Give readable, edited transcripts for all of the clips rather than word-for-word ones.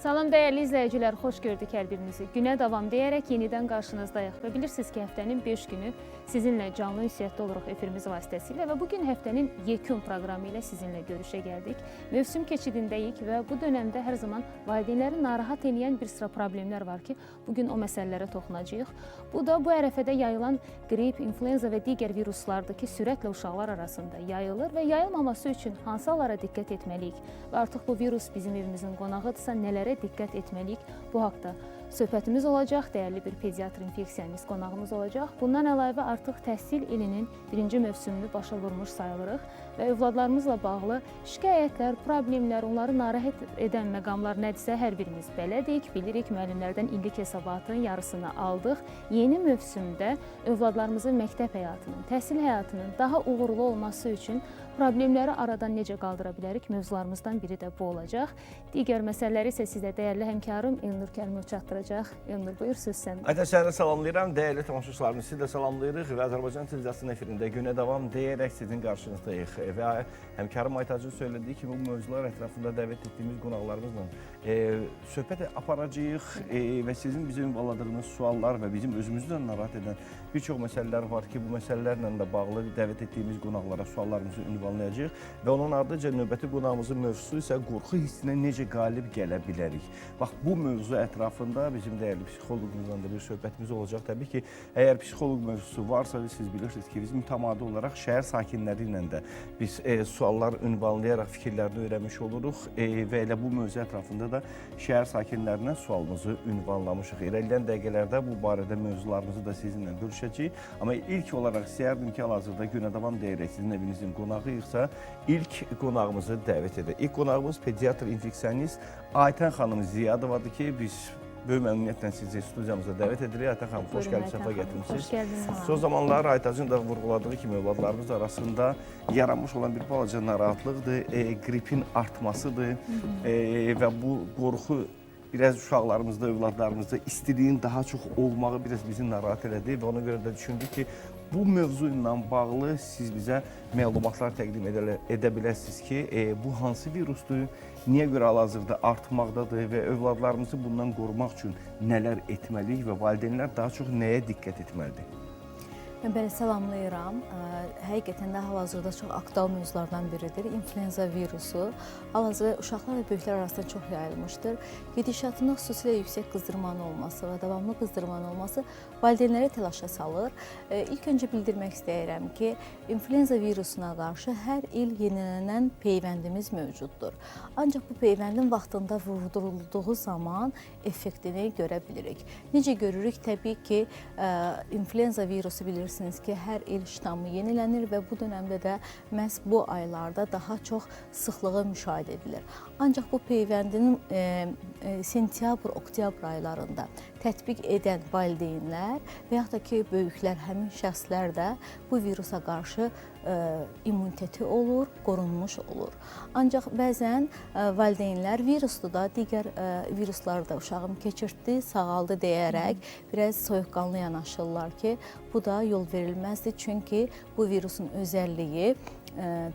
Salam dəyərli izləyicilər, xoş gördük hər birinizi. Günə davam deyərək yenidən qarşınızdayıq və bilirsiniz ki, həftənin 5 günü sizinlə canlı ünsiyyətdə oluruq efirimiz vasitəsilə və bugün həftənin yekun proqramı ilə sizinlə görüşə gəldik. Mövsüm keçidindəyik və bu dönəmdə hər zaman valideynləri narahat edən bir sıra problemlər var ki, bugün o məsələlərə toxunacağıq. Bu da bu ərəfədə yayılan qrip, influenza və digər viruslardır ki, sürətlə uşaqlar arasında yayılır və yayılmaması üçün hansı hallara diqqət etməliyik və artıq bu virus bizim evimizin qonağıdırsa nələrə diqqət etməliyik? Bu haqda söhbətimiz olacaq, dəyərli bir pediatr infeksiyonist qonağımız olacaq. Bundan əlavə artıq təhsil ilinin birinci mövsümünü başa vurmuş sayılırıq və övladlarımızla bağlı şikayətlər, problemlər, onları narahat edən məqamlar nədirsə hər birimiz bələdik, bilirik, müəllimlərdən illik hesabatın yarısını aldıq. Yeni mövsümdə övladlarımızın məktəb həyatının, təhsil həyatının daha uğurlu olması üçün problemləri aradan necə qaldıra bilərik? Mövzularımızdan biri də bu olacaq. Digər məsələləri isə sizə dəyərli həmkarım Elnur Kərimov çatdıracaq. Elnur, buyur, söz səndə. Aytən, səni də salamlayıram. Dəyərli tamaşaçılarımız, sizi də salamlayırıq və Azərbaycan televiziyasının efirində günə davam deyərək sizin qarşınızdayıq. Və həmkarım Aytacın söylediyi kimi bu mövzular ətrafında dəvət etdiyimiz qonaqlarımızla söhbət aparacağıq və sizin bizim ünvanladığınız suallar və bizim özümüzü də narahat edən bir çox məsələlər var ki, bu məsələlərlə də bağlı dəvət etdiyimiz qonaqlara suallarımızı ünvanlayacağıq və onun ardıca növbəti qonağımızın mövzusu isə qorxu hissinə necə qalib gələ bilərik. Bax, bu mövzu ətrafında bizim dəyərli psixoloqumuzla da bir söhbətimiz olacaq. Təbii ki, əgər psixoloq mövzusu varsa, siz bilirsiniz ki, biz mütəmadi olaraq şəhər sakinləri ilə də biz suallar ünvanlayaraq fikirlərini öyrənmiş oluruq və elə bu mövzu ətrafında da şəhər sakinlərinə sualımızı ünvanlamışıq. İrəliləyən dəqiqələrdə bu barədə mövzularımızı da sizinlə görüşəcəyik. Amma ilk olaraq istəyərdim ki, hal-hazırda günə davam deyərək sizin evinizin qonağıyıqsa, ilk qonağımızı dəvət edək. İlk qonağımız pediatr infeksiyonist Aytən xanım Ziyadovadır ki, biz böyük məmnuniyyətlə sizi studiyamıza dəvət edirik. Aytən xanım, xoş gəlib, səfa gətirmişsiniz. Xoş gəldiniz. Son zamanlar Aytacın da vurğuladığı kimi övladlarımız arasında yaranmış olan bir balaca narahatlıqdır, qripin artmasıdır və bu qorxu biraz uşaqlarımızda, övladlarımızda istiliyin daha çox olmağı biraz bizi narahat elədi və ona görə də düşündük ki, bu mövzu ilə bağlı siz bizə məlumatlar təqdim edə bilərsiniz ki, bu hansı virusdur, niyə görə hal-hazırda artmaqdadır və övladlarımızı bundan qorumaq üçün nələr etməliyik və valideynlər daha çox nəyə diqqət etməlidir? Mən belə salamlayıram. Həqiqətən də hal-hazırda çox aktual mövzulardan biridir. İnfluenza virusu hal-hazırda uşaqlar və böyüklər arasında çox yayılmışdır. Gedişatında xüsusilə yüksək qızdırmanın olması və davamlı qızdırmanın olması valideynləri telaşa salır. İlk öncə bildirmək istəyirəm ki, influenza virusuna qarşı hər il yenilənən peyvəndimiz mövcuddur. Ancaq bu peyvəndin vaxtında vurdurulduğu zaman effektini görə bilirik. Necə görürük? Təbii ki, influenza virusu bilirsiniz ki, hər il ştamı yenilənir və bu dönəmdə də məhz bu aylarda daha çox sıxlığı müşahidə edilir. Ancaq bu peyvəndin sentyabr-oktyabr aylarında tətbiq edən valideynlər və yaxud da ki, böyüklər, həmin şəxslər də bu virusa qarşı immuniteti olur, qorunmuş olur. Ancaq bəzən valideynlər viruslu da, digər virusları da uşağım keçirtdi, sağaldı deyərək biraz soyuqqanlı yanaşırlar ki, bu da yol verilməzdir. Çünki bu virusun özəlliyi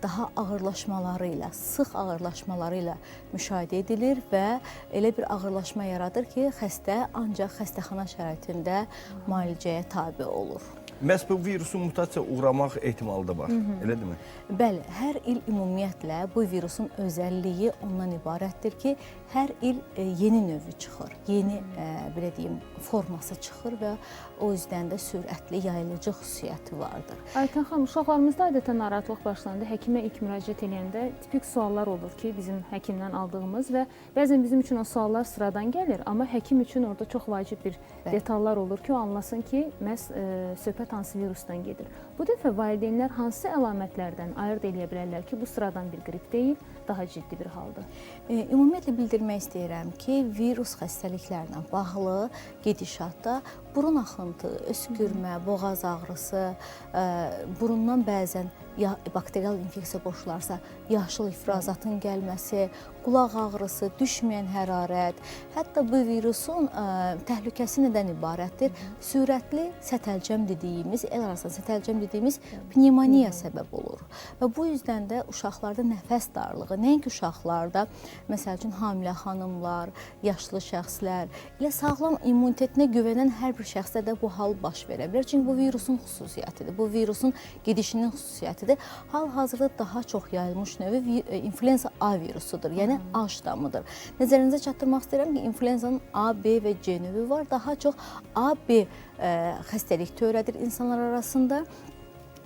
daha ağırlaşmaları ilə, sıx ağırlaşmaları ilə müşahidə edilir və elə bir ağırlaşma yaradır ki, xəstə ancaq xəstəxana şəraitində müalicəyə tabe olur. Məhz bu virusun mutasiya uğramaq ehtimalı da var, elə deyilmi? Bəli, hər il ümumiyyətlə bu virusun özəlliyi ondan ibarətdir ki, hər il yeni növü çıxır, yeni belə deyim, forması çıxır və o yüzdən də sürətli yayılıcı xüsusiyyəti vardır. Aytən xanım, uşaqlarımızda adətən narahatlıq başlandı. Həkimə ilk müraciət edəndə tipik suallar olur ki, bizim həkimdən aldığımız və bəzən bizim üçün o suallar sıradan gəlir, amma həkim üçün orada çox vacib bir detallar olur ki, o anlasın ki, məhz söhbət hansı virusdan gedir. Bu dəfə valideynlər hansı əlamətlərdən ayırd edə bilərlər ki, bu sıradan bir qrip deyil, daha ciddi bir haldır? Ümumiyyətlə bildirmək istəyirəm ki, virus xəstəliklərlə bağlı gedişatda burun axıntı, öskürmə, boğaz ağrısı, burundan bəzən bakterial infeksiya qoşularsa, yaşıl ifrazatın gəlməsi, qulaq ağrısı, düşməyən hərarət, hətta bu virusun təhlükəsi nədən ibarətdir? Sürətli sətəlcəm dediyimiz, el arasında sətəlcəm dediyimiz pnevmoniya səbəb olur. Və bu yüzdən də uşaqlarda nəfəs darlığı, nəinki uşaqlarda, məsəl üçün hamilə xanımlar, yaşlı şəxslər, elə sağlam immunitetinə güvənən hər bir şəxsdə də bu hal baş verə bilər. Çünki bu virusun xüsusiyyətidir, bu virusun gedişinin xüsusiyyətidir. Hal-hazırda daha çox yayılmış növü influenza A virusudur, yəni A ştamıdır. Nəzərinizə çatdırmaq istəyirəm ki, influenzanın A, B və C növü var. Daha çox A, B xəstəlik törədir insanlar arasında.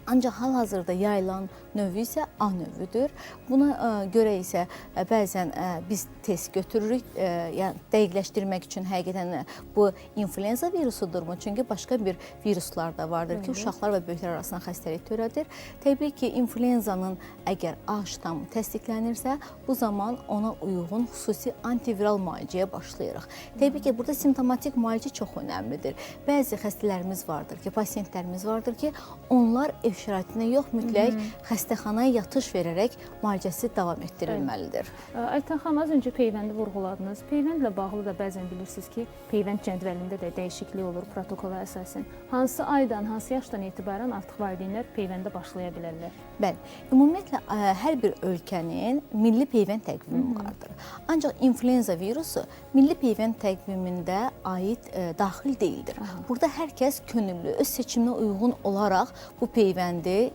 Ancaq hal-hazırda yayılan növü isə A növüdür. Buna görə isə bəzən biz test götürürük, yəni dəqiqləşdirmək üçün həqiqətən bu influenza virusudurmu? Çünki başqa bir viruslar da vardır ki, uşaqlar və böyüklər arasında xəstəlik törədir. Təbii ki, influenzanın əgər A ştamı təsdiqlənirsə, bu zaman ona uyğun xüsusi antiviral müalicəyə başlayırıq. Təbii ki, burada simptomatik müalicə çox önəmlidir. Bəzi xəstələrimiz vardır ki, pasientlərimiz vardır ki, onlar ev şəraitinə yox, mütləq xəstəxanaya yatış verərək müalicəsi davam etdirilməlidir. Aytan xanım, az öncə peyvəndi vurğuladınız. Peyvəndlə bağlı da bəzən bilirsiniz ki, peyvənd cədvəlində də dəyişiklik olur protokola əsasən. Hansı aydan, hansı yaşdan etibarən artıq valideynlər peyvəndə başlaya bilərlər? Bəli, ümumiyyətlə hər bir ölkənin milli peyvənd təqvimi vardır. Ancaq influenza virusu milli peyvənd təqvimində aid daxil deyildir. Burada hər kəs könüllü, öz seçiminə uyğun olaraq bu peyvəndi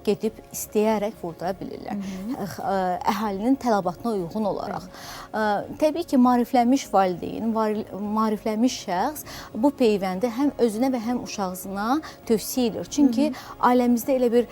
gedib istəyərək vurdura bilirlər. Əhalinin tələbatına uyğun olaraq. Təbii ki, maariflənmiş valideyn, maariflənmiş şəxs bu peyvəndi həm özünə və həm uşağına tövsiyə edir. Çünki ailəmizdə elə bir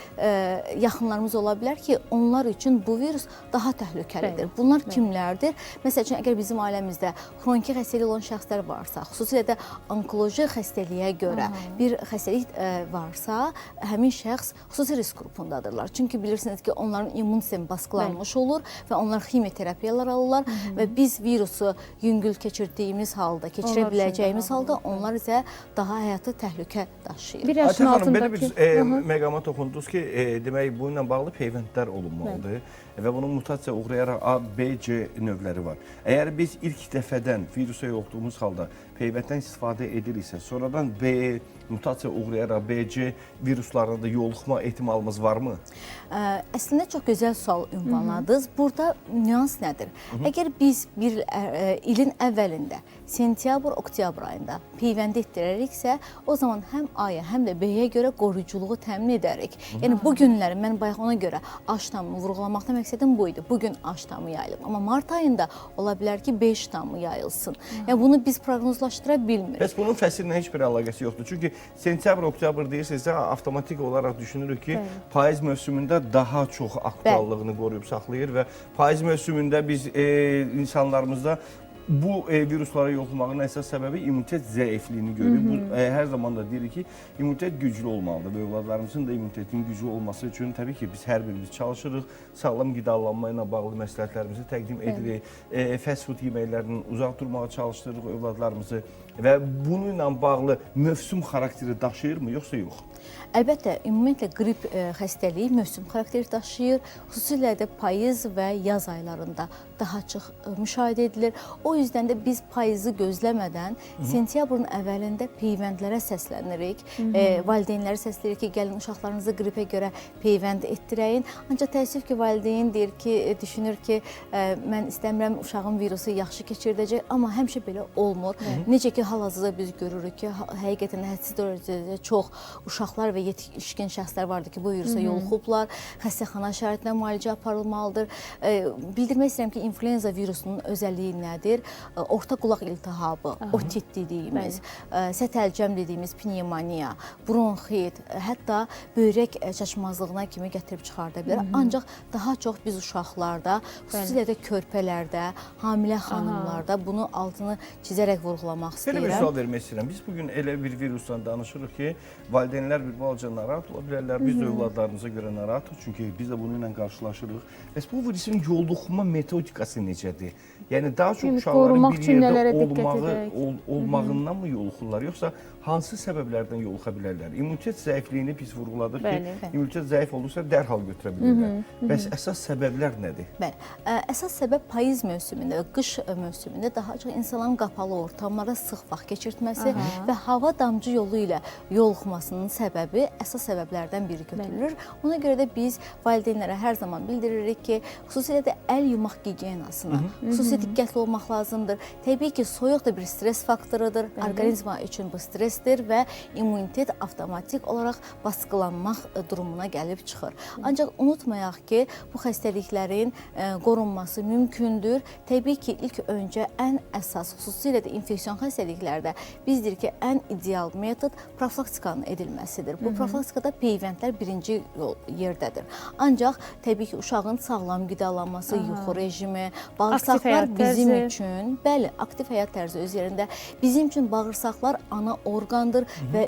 yaxınlarımız ola bilər ki, onlar üçün bu virus daha təhlükəlidir. Bunlar kimlərdir? Məsəl üçün, əgər bizim ailəmizdə xroniki xəstəlik olan şəxslər varsa, xüsusilə də onkoloji xəstəliyə görə bir xəstəlik varsa, həmin şəxs xüsusi risk qrupundadırlar. Çünki bilirsiniz ki, onların immun sistemi baskılanmış olur və onlar ximioterapiyalar alırlar və biz virusu yüngül keçirdiyimiz halda, keçirə biləcəyimiz halda onlar isə daha həyatı təhlükə daşıyır. Bir yaşın altındakı... Belə bir məqama toxundunuz ki, demək, bununla bağlı peyvəndlər olunmalıdır və bunun mutasiyaya uğrayaraq A, B, C növləri var. Əgər biz ilk dəfədən virusa yoluxduğumuz halda peyvənddən istifadə ediriksə, sonradan B, mutasiyaya uğrayaraq B, C viruslarına da yoluxma ehtimalımız varmı? Əslində çox gözəl sual ünvanladınız. Burada nüans nədir? Əgər biz bir ilin əvvəlində, sentyabr, oktyabr ayında peyvənd etdirəriksə, o zaman həm A-ya, həm də B-yə görə qoruyuculuğu təmin edərik. Yəni, bu günləri mən bayaq ona görə A ştamını vurğulamaqda məqsədim bu idi. Bugün A ştamı yayılıb. Amma mart ayında ola bilər ki, B ştamı yayılsın. Yəni, bunu biz proqnozlaşdıra bilmirik. Bəs bunun fəsillə heç bir əlaqəsi yoxdur. Çünki sentyabr, oktyabr deyirsinizsə, avtomatik olaraq düşünürük ki, payız mövsümündə daha çox aktuallığını qoruyub saxlayır və payız mövsümündə biz insanlarımızda bu viruslara yoluxmağın əsas səbəbi immunitet zəifliyini görürük. Bu, hər zaman da deyirik ki, immunitet güclü olmalıdır və övladlarımızın da immunitetin güclü olması üçün təbii ki, biz hər birimiz çalışırıq, sağlam qidalanma ilə bağlı məsləhətlərimizi təqdim edirik, fast food yeməklərindən uzaq durmağa çalışdırırıq övladlarımızı və bununla bağlı mövsüm xarakteri daşıyırmı, yoxsa yox? Əlbəttə, ümumiyyətlə qrip xəstəliyi mövsüm xarakteri daşıyır. Xüsusilə də payız və yaz aylarında daha çox müşahidə edilir. O yüzdən də biz payızı gözləmədən sentyabrın əvvəlində peyvəndlərə səslənirik. Valideynləri səsləyirik ki, gəlin uşaqlarınızı qripə görə peyvənd etdirəyin. Ancaq təəssüf ki, valideyn deyir ki, düşünür ki, mən istəmirəm uşağın virusu yaxşı keçirdəcək, amma həmişə belə olmur. Necə ki, hal-hazırda biz görürük ki, həqiqətən hədsiz dərəcədə çox uşaqlar və yetişkin şəxslər vardır ki, bu virusa yoluxublar, xəstəxana şəraitində müalicə aparılmalıdır. Bildirmək istəyirəm ki, influenza virusunun özəlliyi nədir? Orta qulaq iltihabı, otit dediyimiz, sətəlcəm dediyimiz pnevmoniya, bronxit, hətta böyrək çaşmazlığına kimi gətirib çıxarda bilər. Ancaq daha çox biz uşaqlarda, xüsusilə də körpələrdə, hamilə xanımlarda bunu altını çizərək vurğulamaq istəyirəm. Belə bir istəyirəm. sual vermək istəyirəm. Biz bugün elə bir virusdan danışırıq ki, valideynlər bir balaca narahat ola bilərlər. Biz də övladlarımıza görə narahatıq, çünki biz də bununla qarşılaşırıq. Bəs bu virusun yoluxma metodikası necədir? Yəni daha çox Yəni, uşaqların qorumaq bir üçün nələrə yerdə diqqət edək? olmağından mı yoluxurlar, yoxsa hansı səbəblərdən yoluxa bilərlər? İmmunitet zəifliyini biz vurğuladıq ki, Bəli. immunitet zəif olursa dərhal götürə bilirlər. Bəs əsas səbəblər nədir? Bəli, əsas səbəb payız mövsümündə və qış mövsümündə daha çox insanların qapalı ortamlarda sıx vaxt keçirtməsi və hava damcı yolu ilə yoluxmasının səbəbi əsas səbəblərdən biri götürülür. Ona görə də biz valideynlərə hər zaman bildiririk ki, xüsusilə də əl yumaq gigiyenasına xüsusi diqqətli olmaq lazımdır. Təbii ki, soyuq da bir stres faktorudur. Orqanizma üçün bu stresdir və immunitet avtomatik olaraq basqılanmaq durumuna gəlib çıxır. Ancaq unutmayaq ki, bu xəstəliklərin qorunması mümkündür. Təbii ki, ilk öncə ən əsas, xüsusilə də infeksion xəstəliklərdə bizdir ki, ən ideal metod profilaktikanın edilməsidir. Bu profilaktikada peyvəndlər birinci yerdədir. Ancaq təbii ki, uşağın sağlam qidalanması, yuxu rejimi, bağırsaqlar bizim üçün, bəli, aktiv həyat tərzi öz yerində. Bizim üçün bağırsaqlar ana orqandır və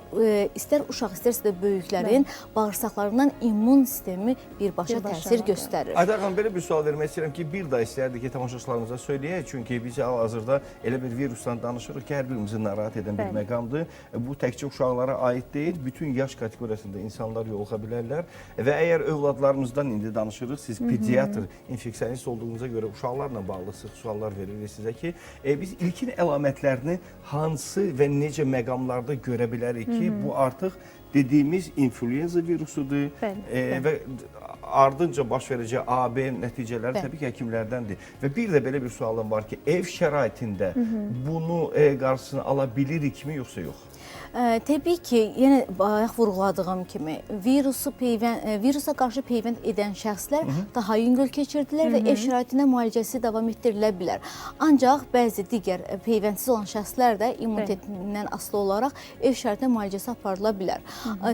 istər uşaq, istərsə də böyüklərin bağırsaqlarından immun sistemi birbaşa təsir göstərir. Aydar xanım, belə bir sual vermək istəyirəm ki, bir daha istərdik ki, tamaşaçılarımıza söyləyək. Çünki biz hal-hazırda elə bir virusdan danışırıq ki, hər birimizi narahat edən bir məqamdır. Bu təkcə uşaqlara aid deyil, bütün yaş kateqoriyasında insanlar yoluxa bilərlər. Və əgər övladlarımızdan indi danışırıq, siz pediatr, infeksionist olduğunuza görə uşaqlarla bağlı sıx suallar veririk sizə ki, biz ilkin əlamətlərini hansı və necə məqamlarda görə bilərik ki, bu artıq dediyimiz influenza virusudur və ardınca baş verəcək AB nəticələri təbii ki, həkimlərdəndir. Və bir də belə bir sualım var ki, ev şəraitində bunu qarşısını ala bilirikmi, yoxsa yox? Təbii ki, yenə bayaq vurğuladığım kimi virusa qarşı peyvənd edən şəxslər daha yüngül keçirdilər və ev şəraitində müalicəsi davam etdirilə bilər. Ancaq bəzi digər peyvəndsiz olan şəxslər də immunitetindən asılı olaraq ev şəraitində müalicəsi aparıla bilər.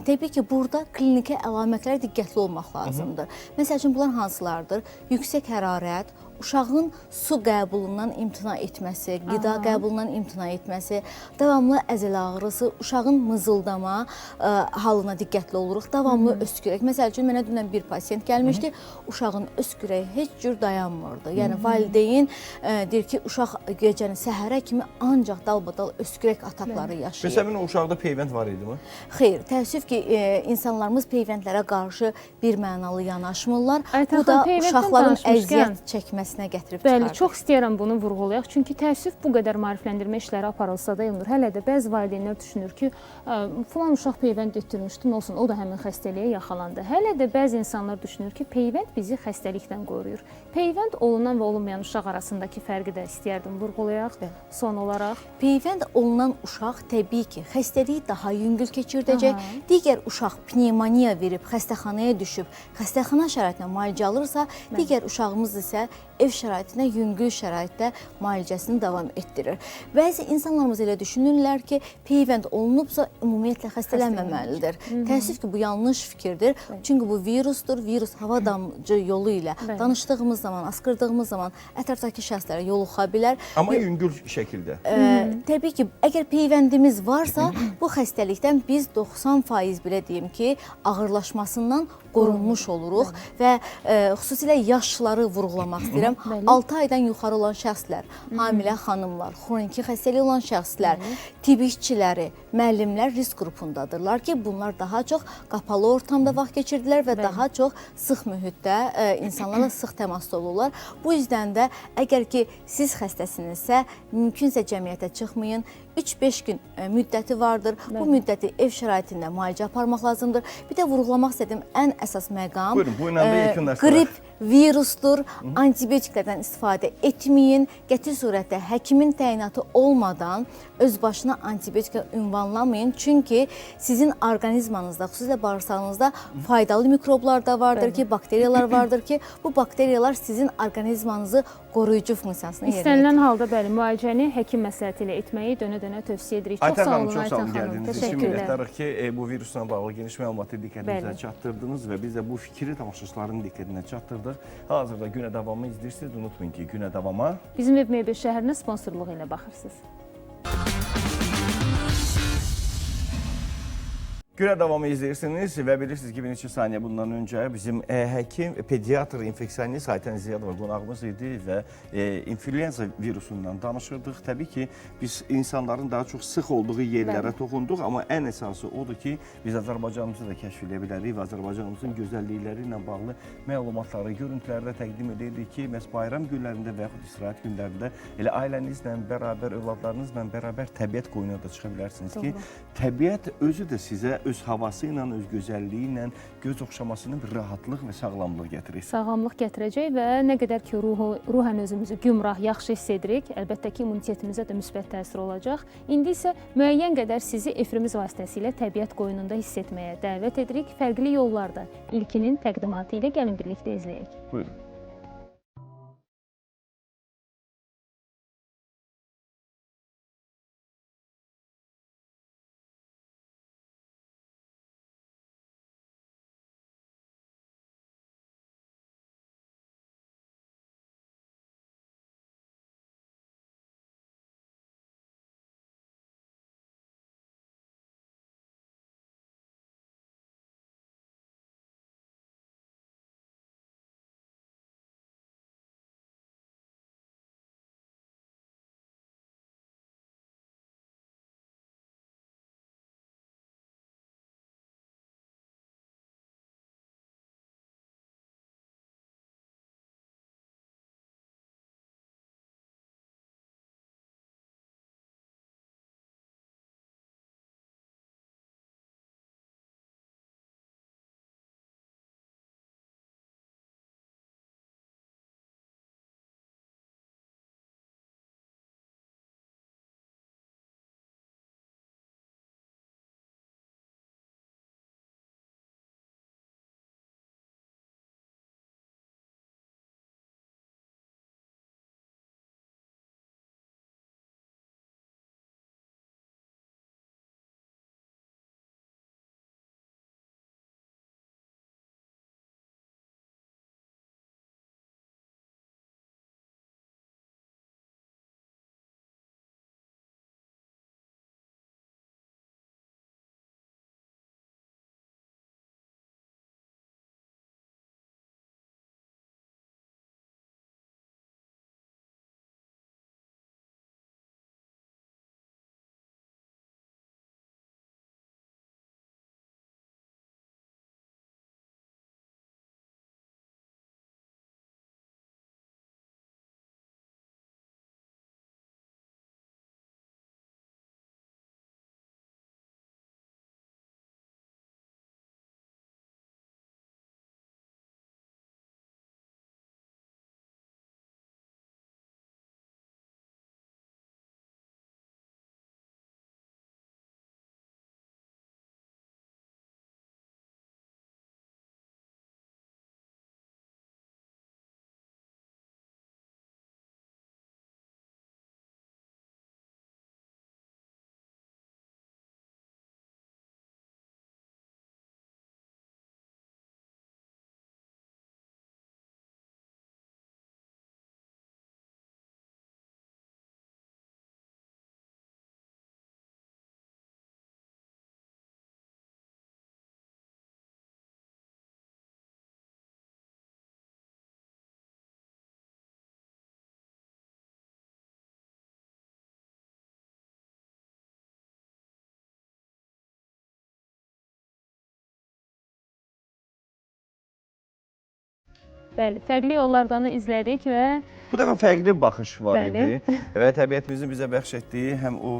Təbii ki, burada kliniki əlamətlərə diqqətli olmaq lazımdır. Məsəl üçün, bunlar hansılardır? Yüksək hərarət, uşağın su qəbulundan imtina etməsi, qida qəbulundan imtina etməsi, davamlı əzələ ağrısı, uşağın mızıldama halına diqqətli oluruq, davamlı öskürək. Məsəl üçün, mənə dünən bir pasiyent gəlmişdi, uşağın öskürəyi heç cür dayanmırdı. Yəni, valideyn deyir ki, uşaq gecəni səhərə kimi ancaq dalbadal öskürək atakları yaşayır. Bəs həmin o uşaqda peyvənd var idi mi? Xeyr, təəssüf ki, insanlarımız peyvəndlərə qarşı bir mənalı yanaşmırlar. Bu da uşaqların əziyyət çəkməsi gətirib çıxardır. Bəli, çox istəyirəm bunu vurğulayaq. Çünki təəssüf bu qədər maarifləndirmə işləri aparılsa da, Elnur, hələ də bəzi valideynlər düşünür ki, filan uşaq peyvənd etdirmişdi, nə olsun, o da həmin xəstəliyə yaxalandı. Hələ də bəzi insanlar düşünür ki, peyvənd bizi xəstəlikdən qoruyur. Peyvənd olunan və olunmayan uşaq arasındakı fərqi də istəyərdim vurğulayaq son olaraq. Peyvənd olunan uşaq təbii ki, xəstəliyi daha yüngül keçirdəcək. Digər uşaq pnevmoniya verib, xəstəxanaya düşüb, xəstəxana şəraitində müalicə alırsa, digər uşağımız isə ev şəraitində, yüngül şəraitdə müalicəsini davam etdirir. Bəzi insanlarımız elə düşünürlər ki, peyvənd olunubsa ümumiyyətlə xəstələnməməlidir. Təəssüf ki, bu yanlış fikirdir. Çünki bu virusdur. Virus hava damcı yolu ilə danışdığımız zaman, askırdığımız zaman ətrafdakı şəxslərə yoluxa bilər. Amma yüngül şəkildə. Təbii ki, əgər peyvəndimiz varsa, bu xəstəlikdən biz 90% belə deyim ki, ağırlaşmasından qorunmuş oluruq və xüsusilə yaşlıları vurğulamaq istəyirəm. 6 aydan yuxarı olan şəxslər, hamilə xanımlar, xroniki xəstəliyi olan şəxslər, tibb işçiləri, müəllimlər risk qrupundadırlar ki, bunlar daha çox qapalı ortamda vaxt keçirdilər və daha çox sıx mühitdə insanlarla sıx təmasda olurlar. Bu yüzdən də əgər ki, siz xəstəsinizsə, mümkünsə cəmiyyətə çıxmayın. 3-5 gün müddəti vardır. Bu müddəti ev şəraitində müalicə aparmaq lazımdır. Bir də vurğulamaq istədiyim ən əsas məqam qrip virusdur. Antibiotiklərdən istifadə etməyin. Qəti surətdə həkimin təyinatı olmadan öz başına antibiotika ünvanlamayın. Çünki sizin orqanizmanızda, xüsusilə bağırsağınızda faydalı mikroblar da vardır ki, bakteriyalar vardır ki, bu bakteriyalar sizin orqanizmanızı qoruyucu funksiyasını yerinə yetirir. İstənilən halda bəli, müalicəni həkim məsləhəti ilə etməyi dönə-dönə tövsiyə edirik. Çox sağ olun Aytən xanım. Təşəkkürlər ki, bu virusla bağlı geniş məlumatı diqqətinizə çatdırdınız və biz də bu fikri tamaşaçıların diqqətinə çatdırdıq. Hazırda Günə Davamı izləyirsiniz. Unutmayın ki, Günə Davama bizim Ev Mebel şəhərinə sponsorluğu ilə baxırsınız. Günə davamı izləyirsiniz və bilirsiniz ki, bir neçə saniyə bundan öncə bizim həkim, pediatr, infeksionist Aytən Ziyadova qonağımız idi və influenza virusundan danışırdıq. Təbii ki, biz insanların daha çox sıx olduğu yerlərə toxunduq, amma ən əsası odur ki, biz Azərbaycanımızı da kəşf edə bilərik və Azərbaycanımızın gözəllikləri ilə bağlı məlumatları, görüntüləri də təqdim edirik ki, məhz bayram günlərində və yaxud istirahət günlərində elə ailənizlə bərabər, övladlarınızla bərabər təbiət qoyununa da çıxa bilərsiniz ki, təbiət özü də sizə öz havası ilə, öz gözəlliyi ilə, göz oxşaması ilə bir rahatlıq və sağlamlıq gətirir. Sağlamlıq gətirəcək və nə qədər ki, ruhən özümüzü gümrah, yaxşı hiss edirik, əlbəttə ki, immunitetimizə də müsbət təsir olacaq. İndi isə müəyyən qədər sizi efirimiz vasitəsilə təbiət qoynunda hiss etməyə dəvət edirik. Fərqli yollarda ilkinin təqdimatı ilə gəlin birlikdə izləyək. Buyurun. Bəli, fərqli yollardan izlədik və Bu dəfə fərqli bir baxış var Bəli. idi və təbiətimizin bizə bəxş etdiyi həm o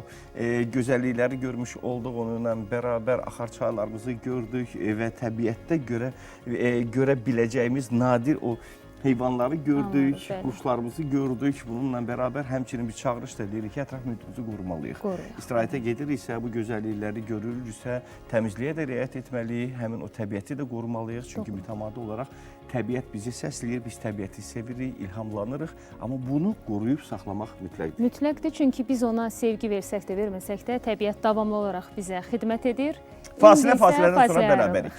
gözəllikləri görmüş olduq, onunla bərabər axar çaylarımızı gördük və təbiətdə görə biləcəyimiz nadir o heyvanları gördük, Anladım, bəli. quşlarımızı gördük. Bununla bərabər həmçinin bir çağırış da deyirik ki, ətraf mühitimizi qorumalıyıq. Qoruyaq. İstirahətə gediriksə, bu gözəllikləri görürüksə, təmizliyə də riayət etməliyik, həmin o təbiəti də qorumalıyıq. Çünki mütəmadi olaraq təbiət bizi səsləyir, biz təbiəti sevirik, ilhamlanırıq. Amma bunu qoruyub saxlamaq mütləqdir. mütləqdir, çünki biz ona sevgi versək də, verməsək də, təbiət davamlı olaraq bizə xidmət edir. Fasilədən sonra fasiləyə bərabərik.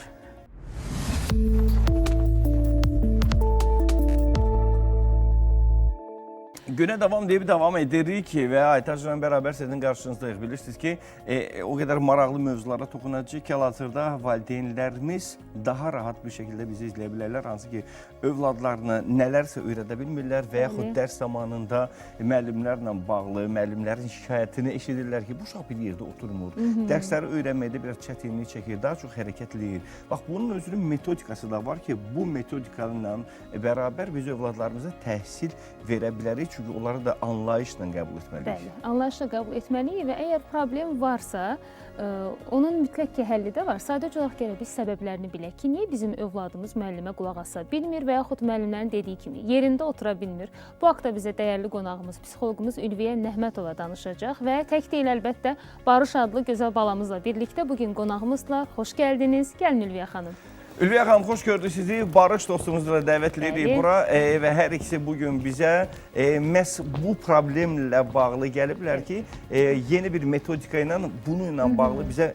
Günə davam deyib davam edirik və Aytaçla bərabər sizin qarşınızdayıq. Bilirsiniz ki, o qədər maraqlı mövzulara toxunacağıq ki, hal-hazırda valideynlərimiz daha rahat bir şəkildə bizi izləyə bilərlər. Hansı ki, övladlarına nələrsə öyrədə bilmirlər və yaxud dərs zamanında müəllimlərlə bağlı, müəllimlərin şikayətini eşidirlər ki, bu uşaq bir yerdə oturmur. Dərsləri öyrənməkdə biraz çətinlik çəkir, daha çox hərəkətləyir. Bax, bunun özünün metodikası da var ki, bu metodikayla bərabər biz övladlarımıza təhsil verə bilərik. Çünki onları da anlayışla qəbul etməliyik. Bəli, anlayışla qəbul etməliyik və əgər problem varsa, onun mütləq ki, həlli də var. Sadəcə olaraq gərək biz səbəblərini bilək ki, niyə bizim övladımız müəllimə qulaq asa bilmir və yaxud müəllimlərin dediyi kimi yerində otura bilmir. Bu haqda bizə dəyərli qonağımız, psixoloqumuz Ülviyə Nəhmətova danışacaq və tək deyil əlbəttə Barış adlı gözəl balamızla birlikdə bugün qonağımızla xoş gəldiniz. Gəlin Ülviyə xanım. Ülviyə xanım, xoş gördük sizi. Barış dostumuzu da dəvət edirik bura və hər ikisi bugün bizə məhz bu problemlə bağlı gəliblər ki, yeni bir metodika ilə bununla bağlı bizə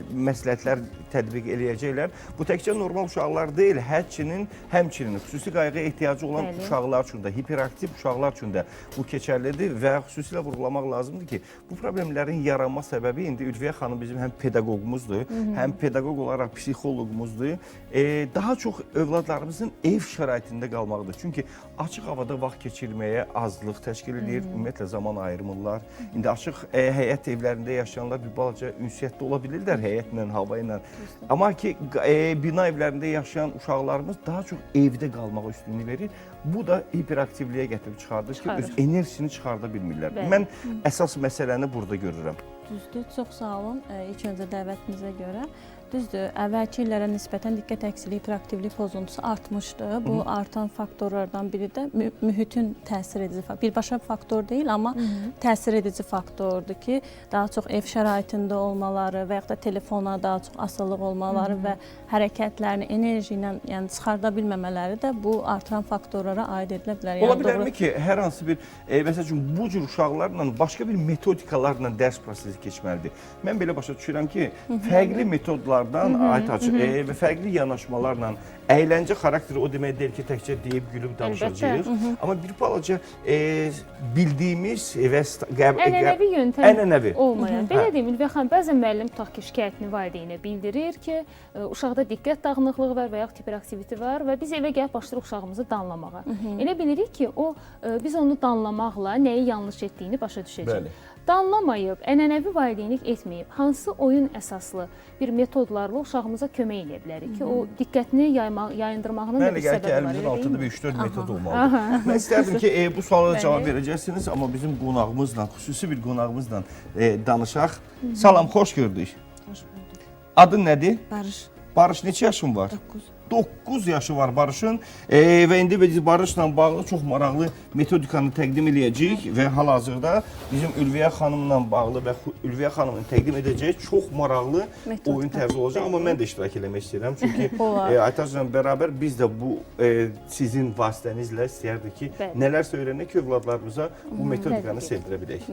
məsləhətlər tətbiq eləyəcəklər. Bu təkcə normal uşaqlar deyil, həmçinin xüsusi qayğıya ehtiyacı olan uşaqlar üçün də, hiperaktiv uşaqlar üçün də bu keçərlidir və xüsusilə vurğulamaq lazımdır ki, bu problemlərin yaranma səbəbi indi Ülviyə xanım bizim həm pedaqoqumuzdur, həm pedaqoq olaraq psixoloqumuzdur. Daha çox övladlarımızın ev şəraitində qalmaqdır. Çünki açıq havada vaxt keçirməyə azlıq təşkil edir, ümumiyyətlə zaman ayırmırlar. İndi açıq həyət evlərində yaşayanlar bir balaca ünsiyyətdə ola bilirlər həyətlə, hava ilə. Amma ki, bina evlərində yaşayan uşaqlarımız daha çox evdə qalmağa üstünlük verir. Bu da hiperaktivliyə gətirib çıxardır ki, öz enerjisini çıxarda bilmirlər. Mən əsas məsələni burada görürəm. Düzdür, çox sağ olun. İlk öncə dəvətinizə görə. Düzdür, əvvəlki illərə nisbətən diqqət əksiliyi, hiperaktivlik pozuntusu artmışdı. Bu artan faktorlardan biri də mühitin təsir edici faktor. Birbaşa faktor deyil, amma təsir edici faktordur ki, daha çox ev şəraitində olmaları və yaxud da telefona daha çox asılılıq olmaları və hərəkətlərini enerji ilə çıxarda bilməmələri də bu artıran faktorlara aid edilə bilər. Ola bilərmi ki, hər hansı bir, məsəl üçün, bu cür uşaqlarla başqa bir metodikalarla dərs prosesi keçməlidir? Mən belə başa düşürəm ki, fərqli metodlar və fərqli yanaşmalarla əyləncə xarakteri o demək deyil ki, təkcə deyib, gülüb danışacağıq. Amma bir balaca bildiyimiz və ənənəvi yöntəm olmayan. Belə deyim, Ülviyə xanım, bəzən müəllim tutaq ki, şikayətini valideynə bildirir ki, uşaqda diqqət dağınıqlığı var və yaxud hiperaktiviti var və biz evə gəlib başlayırıq uşağımızı danlamağa. Elə bilirik ki, biz onu danlamaqla nəyi yanlış etdiyini başa düşəcəyik. Danlamayıb, ənənəvi valideynlik etməyib, hansı oyun əsaslı bir metodlarla uşağımıza kömək edə bilərik ki, o diqqətini yayındırmağının da bir səbəbi var. Mənə gəlir ki, əlimizin altında bir 3-4 metod olmalıdır. Mən istərdim ki, bu suala da cavab verəcəksiniz, amma bizim qonağımızla, xüsusi bir qonağımızla danışaq. Salam, xoş gördük. Xoş bulduk. Adın nədir? Barış. Barış, neçə yaşın var? 9 yaşı var Barışın və indi biz Barışla bağlı çox maraqlı metodikanı təqdim edəcəyik və hal-hazırda bizim Ülviyə xanımla bağlı və Ülviyə xanımın təqdim edəcəyi çox maraqlı oyun tərzi olacaq. Amma mən də iştirak eləmək istəyirəm. Çünki Aytaçla bərabər biz də bu sizin vasitənizlə istəyərdik ki, nələrsə öyrənək ki, övladlarımıza bu metodikanı sevdirə bilək.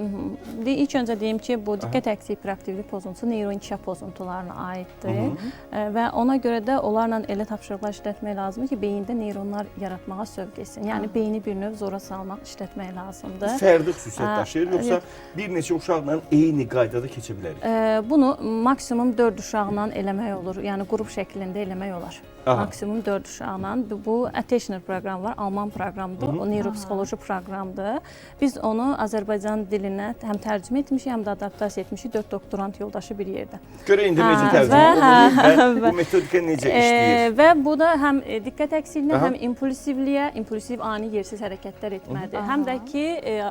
İlk öncə deyim ki, bu diqqət əksiliyi hiperaktivlik pozuntusu neyroinkişaf pozuntularına aiddir və ona görə də onlarla elə tapşırıqlar işlətmək lazımdır ki, beyində neyronlar yaratmağa sövq etsin. Yəni, beyni bir növ zora salmaq, işlətmək lazımdır. Fərdi xüsusiyyət daşıyır, yoxsa bir neçə uşaqla eyni qaydada keçə bilərik? Bunu maksimum 4 uşaqla eləmək olur, yəni qrup şəklində eləmək olar. Maksimum 4 uşaqla. Bu Attentional proqram var, Alman proqramdır, o neyropsixoloji proqramdır. Biz onu Azərbaycan dilinə həm tərcümə etmişik, həm də adaptasiya etmişik 4 doktorant yoldaşı bir yerdə. Görə indi necə tərcümə olunur və bu metodika necə işləyir? Və bu da həm diqqət əksiliyinə, həm impulsivliyə, impulsiv ani yersiz hərəkətlər etmədir. Həm də ki,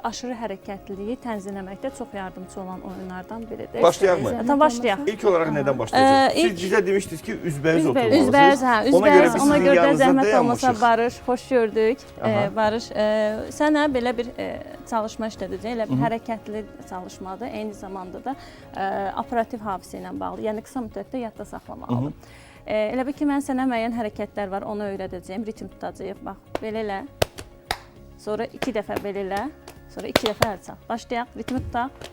aşırı hərəkətliliyi tənzimləməkdə çox yardımcı olan oyunlardan biridir. Başlayaq mı? Başlayaq. İlk olaraq nədən başlayacaq? Siz bizə demişdiniz ki, üzbəyiz oturmalısınız. Üzbəyiz, ona görə də zəhmət olmasa Barış, xoş gördük. Barış, sənə belə bir çalışma işlədəcək, elə bir hərəkətli çalışmadır. Eyni zamanda da operativ hafizə ilə bağlı, yəni qısa müddətdə yadda saxlamalıdır. Elə bir ki, mən sənə müəyyən hərəkətlər var, onu öyrədəcəyim, ritim tutacağıq. Bax, belə elə, sonra 2 dəfə belə elə, sonra 2 dəfə əl çal. Başlayaq, ritmi tutaq.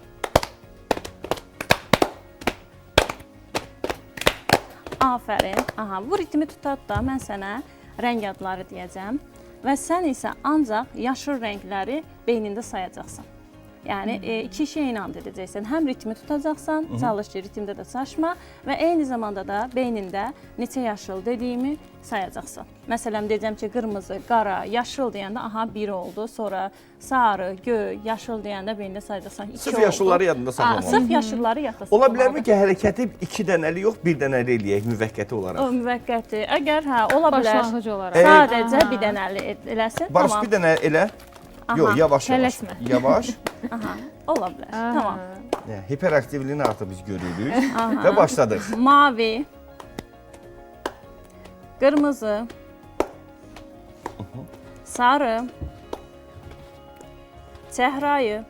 Afərin. Bu ritmi tutat da mən sənə rəng adları deyəcəm. və sən isə ancaq yaşıl rəngləri beynində sayacaqsan. Yəni iki işi eyni anda edəcəksən. Həm ritmi tutacaqsan, çalış ki, ritmdə də çaşma və eyni zamanda da beynində neçə yaşıl dediyimi sayacaqsan. Məsələn, deyəcəm ki, qırmızı, qara, yaşıl deyəndə aha 1 oldu, sonra sarı, göy, yaşıl deyəndə beynində sayacaqsan 2 oldu. Sırf yaşılları yadında saxlamalı. Sırf yaşılları yadda saxlamalı. Ola bilərmi ki, hərəkəti 2 dənəli yox, 1 dənəli eləyək müvəqqəti olaraq? O müvəqqəti. Əgər ola bilər. Başlanğıc olaraq. Sadəcə bir dənəli eləsin. Barış Tamam. bir dənə elə. Yox, yavaş. Tələsmə. Yavaş. Aha, ola bilər. Tamam. Hiperaktivliyini artıq biz görürük və başladıq. Mavi, qırmızı, sarı, çəhrayı,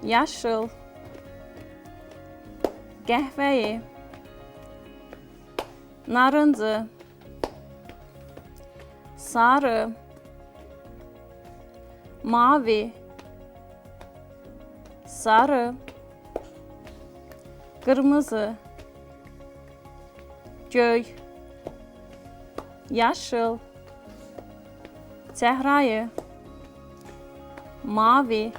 yaşıl, qəhvəyi, narıncı, sarı, mavi, sarı, qırmızı, göy, yaşıl, çəhrayı, mavi,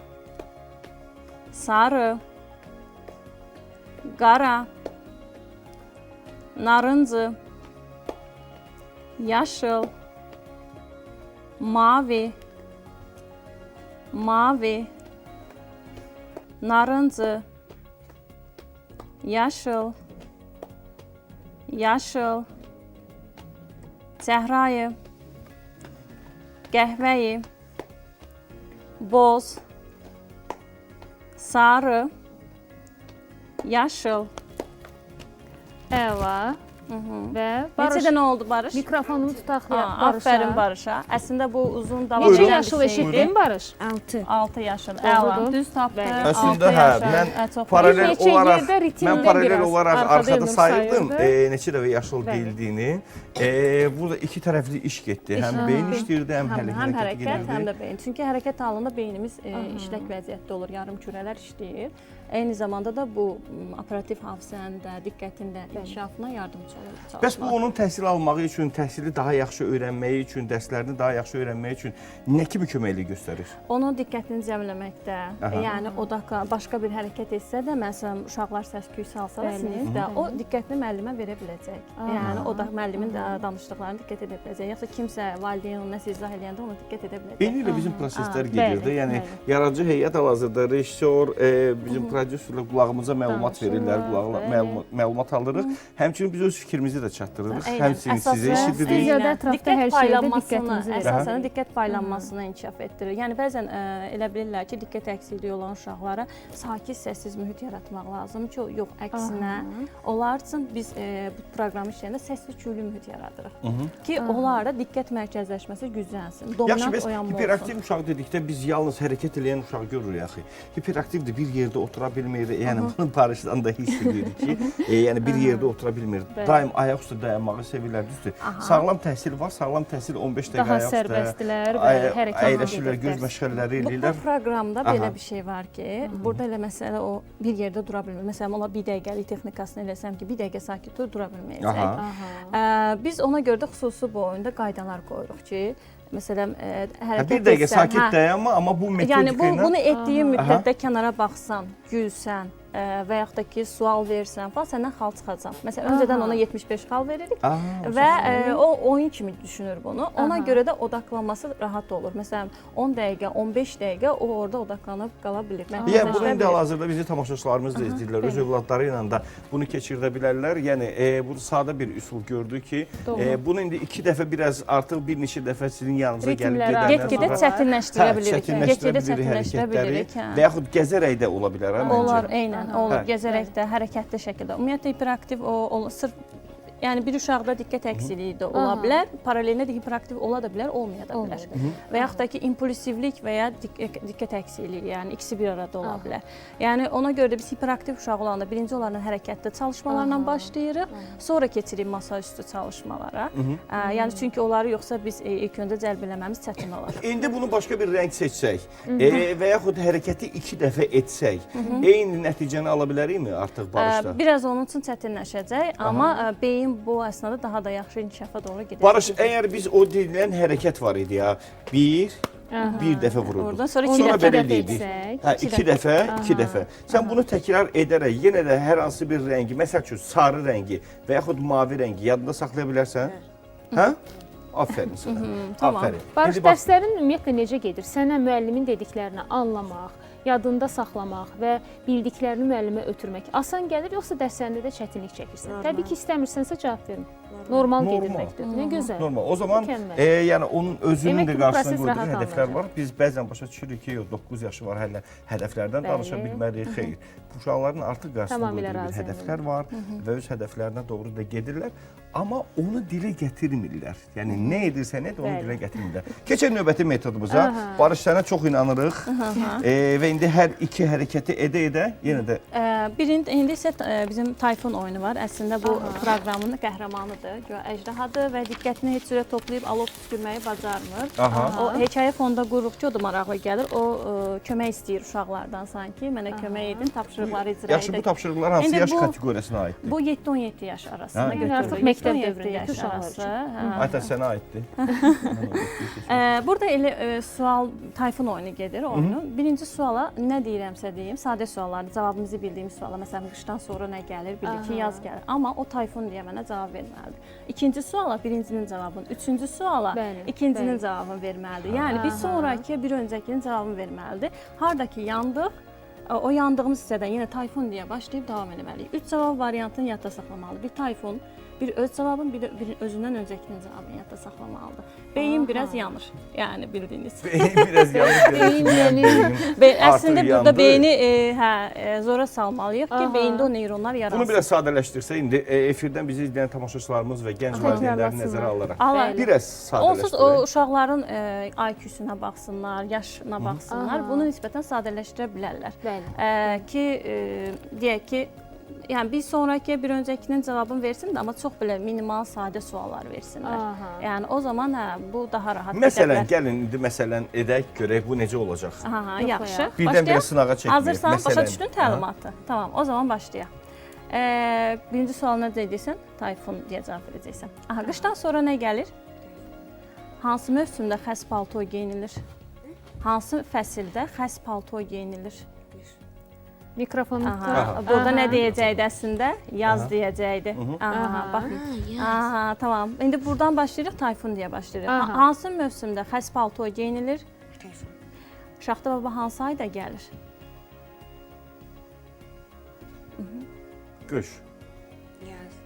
sarı, qara, narıncı, yaşıl, mavi, narıncı, yaşıl, çəhrayı, qəhvəyi, boz, sarı, yaşıl. Əla. Və Neçə dənə oldu Barış? mikrofonumu tutaq Aferin Barış'a. Əslində bu uzun davam Neçə edən yaşıl bir şeydir. eşitdin Barış? 6 yaşıl. Doğrudur. Əla. Düz tapdı. Bəli. Əslində 6 hə, yaşıl. mən Çox paralel neçə olaraq yerdə ritmdə mən paralel biraz olaraq arxada arkada yönüm sayırdım sayırdı. neçə dəfə yaşıl Bəli. deyildiyini. Burada iki tərəfli iş getdi. Həm beyin işləyirdi, həm Həm hərəkət hərəkət, həm edirdi. də beyin. Çünki hərəkət halında beynimiz işlək vəziyyətdə olur, yarım kürələr işləyir. Eyni zamanda da bu operativ hafizənin də, diqqətin də inkişafına yardımcı olur. Bəs bu onun təhsil almağı üçün, təhsili daha yaxşı öyrənməyi üçün, dərslərini daha yaxşı öyrənməyi üçün nə kimi köməklik göstərir? Onun diqqətini cəmləməkdə, yəni başqa bir hərəkət etsə də, məsələn, uşaqlar səs-küy salsa da sinifdə, o diqqətini müəllimə verə biləcək. Yəni o da müəllimin danışdıqlarına diqqət edə biləcək. Yoxsa kimsə valideyn onu nəsə izah eləyəndə ona diqqət edə biləcək. Eyni ilə bizim proseslər gedirdi. Yəni yaradıcı heyət hal-hazırda rejissor, bizim prodüserlər qulağımıza məlumat verirlər, məlumat alırıq. Həmçinin biz öz fikrimizi də çatdırırıq. Həmçinin sizə eşidirik. Studiyada ətrafda hər şeydə diqqətimizi verir. Əsasən diqqət paylanmasını inkişaf etdirir. Yəni bəzən elə bilirlər ki, diqqət əksikliyi olan uşaqlara sakit, səssiz mühit yaratmaq lazım ki, yox, əksinə onlar üçün biz bu proqramı işləyəndə səsli küylü mühit yaradırıq. Ki, onlarda diqqət mərkəzləşməsi güclənsin, dominant oyanma olsun. Hiperaktiv uşaq dedikdə biz yalnız hərəkət edən uşaq görürük axı. Hiperaktivdir, bir yerdə otura bilmir. Yəni bunu Barışdan da hiss edirik ki, yəni bir yerdə otura bilmir. Daim ayaq üstə dayanmağı sevirlər, düzdür. Sağlam təhsil var, sağlam təhsil 15 dəqiqə Daha ayaq üstə. sərbəstdilər və hərəkət əyləşirlər, göz məşğələləri eləyirlər. Bu proqramda belə bir şey var ki, burada elə məsələ o bir yerdə dura bilmir. Məsələn, ola bir dəqiqəlik texnikasını eləsəm ki, bir dəqiqə sakit dura bilməyəcək. Biz ona görə də xüsusi bu oyunda qaydalar qoyuruq ki, məsələn, hərəkət etsən. Bir dəqiqə sakit dayanma, amma bu metodika ilə. Yəni bunu etdiyin müddətdə kənara baxsan, gülsən və yaxud da ki, sual versən falan, səndən xal çıxacaq. Məsələn, öncədən ona 75 xal veririk və o oyun kimi düşünür bunu. Ona görə də odaqlanması rahat olur. Məsələn, 10 dəqiqə, 15 dəqiqə o orada odaqlanıb qala bilir. Yəni, bunu indi hal-hazırda bizi tamaşaçılarımız da izləyirlər. Öz övladları ilə də bunu keçirdə bilərlər. Yəni, bu sadə bir üsul gördük ki, bunu indi 2 dəfə biraz artıq bir neçə dəfə sizin yanınıza gəlib gedəndən get-gedə çətinləşdirə bilirik. Çətinləşdirə bilirik və yaxud gəzərək də ola bilər, məncə. Olar, eynən. Olur, gəzərək də, hərəkətli şəkildə. Ümumiyyətlə, hiperaktiv sırf yəni bir uşaqda diqqət əksikliyi də ola bilər, paralelində də hiperaktiv ola da bilər, olmaya da bilər. Və yaxud da ki, impulsivlik və ya diqqət əksikliyi, yəni ikisi bir arada ola bilər. Yəni ona görə də biz hiperaktiv uşaq olanda birinci olaraq hərəkətdə çalışmalarla başlayırıq, sonra keçirik masa üstü çalışmalara. Yəni çünki onları yoxsa biz ilk öncə cəlb eləməmiz çətin olar. İndi bunu başqa bir rəng seçsək və yaxud hərəkəti 2 dəfə etsək, eyni nəticəni ala bilərikmi artıq Barışda? Biraz onun üçün çətinləşəcək, amma beyin beyin bu əsnada daha da yaxşı inkişafa doğru gedir. Barış, əgər biz o deyilən hərəkət var idi ya, bir dəfə vururduq. Oradan sonra Onu iki iki dəfə dəfə eləyirdik. etsək. Hə, iki dəfə. Sən bunu təkrar edərək yenə də hər hansı bir rəngi, məsəl üçün sarı rəngi və yaxud mavi rəngi yadında saxlaya bilərsən? Hə? Aferin sənə. tamam. Aferin. Barış, İndi bax, dərslərin ümumiyyətlə necə gedir? Sənə müəllimin dediklərini anlamaq, yadında saxlamaq və bildiklərini müəllimə ötürmək asan gəlir, yoxsa dərslərində də çətinlik çəkirsən? Təbii ki, istəmirsənsə cavab verin. Normal gedir məktəb. Nə gözəl. normal. O zaman Mükəmməl. yəni onun özünün Demək də ki, bu qarşısına proses qoyduğu rahat hədəflər alınacaq. var. Biz bəzən başa düşürük ki, 9 yaşı var, hələ hədəflərdən danışa Bəli. bilmərik. Xeyr. Bu uşaqların artıq qarşısına Tamamilə qoyduğu bir razıyam. hədəflər var və öz hədəflərinə doğru da gedirlər. Amma onu dilə gətirmirlər. Yəni nə edirsə nə də onu Bəli. dilə gətirmirlər. Keçək növbəti metodumuza. Aha. Barış, sənə çox inanırıq. Və indi hər iki hərəkəti edə-edə yenə də Birində indi isə bizim Tayfun oyunu var. Əslində bu proqramın qəhrəmanıdır. Güya əjdahadır və diqqətini heç cürə toplayıb alov püskürməyi bacarmır. Aha. O hekayə fonda qururuq ki, o da maraqlı gəlir. O kömək istəyir uşaqlardan sanki. Mənə kömək edin, tapşırıqları icra yaxşı bu edək. tapşırıqlar hansı İndi yaş bu- kateqoriyasına aiddir? Bu 7-17 yaş arasında Hə. götürülür. Artıq məktəb 7-17 dövründəki yaş uşaqlar arası. üçün. Hə. Hətta sənə aiddir. Burada elə sual Tayfun oyunu gedir oyunun. Birinci suala nə deyirəmsə deyim, sadə suallardır. Cavabımızı bildiyimiz suala, məsələn, qışdan sonra nə gəlir, bilir ki, yaz gəlir. Amma o Tayfun deyə mənə cavab verməlidir. İkinci suala birincinin cavabını, üçüncü suala Bəli, ikincinin bəli. cavabını verməlidir. Yəni bir sonrakı, bir öncəkinin cavabını verməlidir. Hardakı yandıq, o yandığımız hissədən yenə Tayfun deyə başlayıb davam etməliyik. 3 cavab variantını yadda saxlamalıdır. Bir Tayfun, bir öz cavabın, bir özündən öncəkinin cavabını yadda saxlamalıdır. Beyin biraz yanır. Yəni bildiyiniz. Biraz yanlış Beyin görürsün. Əslində burada yandı. beyni zora salmalıyıq ki, Aha. beyində o neyronlar yaransın. Bunu biraz sadələşdirsə, indi efirdən bizi izləyən tamaşaçılarımız və gənc valideynləri nəzərə alaraq Alar. biraz Onsuz o sadələşdirək. uşaqların IQ-süna baxsınlar, yaşına baxsınlar. Aha. Bunu nisbətən sadələşdirə bilərlər. Bəli. Ki deyək ki, yəni bir sonrakıya bir öncəkinin cavabını versin də, amma çox belə minimal, sadə suallar versinlər. Aha. Yəni o zaman bu daha rahat Məsələn, gəlin indi məsələn edək görək bu necə olacaq. Aha, Yox, yaxşı. ya. Birdən bir sınağa çəkməyək. Hazırsan, başa Məsələn, düşdün təlimatı. Tamam, o zaman başlayaq. Birinci sual nə deyirsən? Tayfun deyə cavab verəcəksən. Aha, qışdan sonra nə gəlir? Hansı mövsümdə xəz palto geyinilir? Hansı fəsildə xəz palto geyinilir? Mikrofonu Aha, burada nə deyəcəkdi əslində? Yaz deyəcəkdi. Aha, baxın. Aha, tamam. İndi buradan başlayırıq, Tayfun deyə başlayırıq. Aha. Hansı mövsümdə xəz palto geyinilir? Şaxta baba hansı ayda gəlir? qış.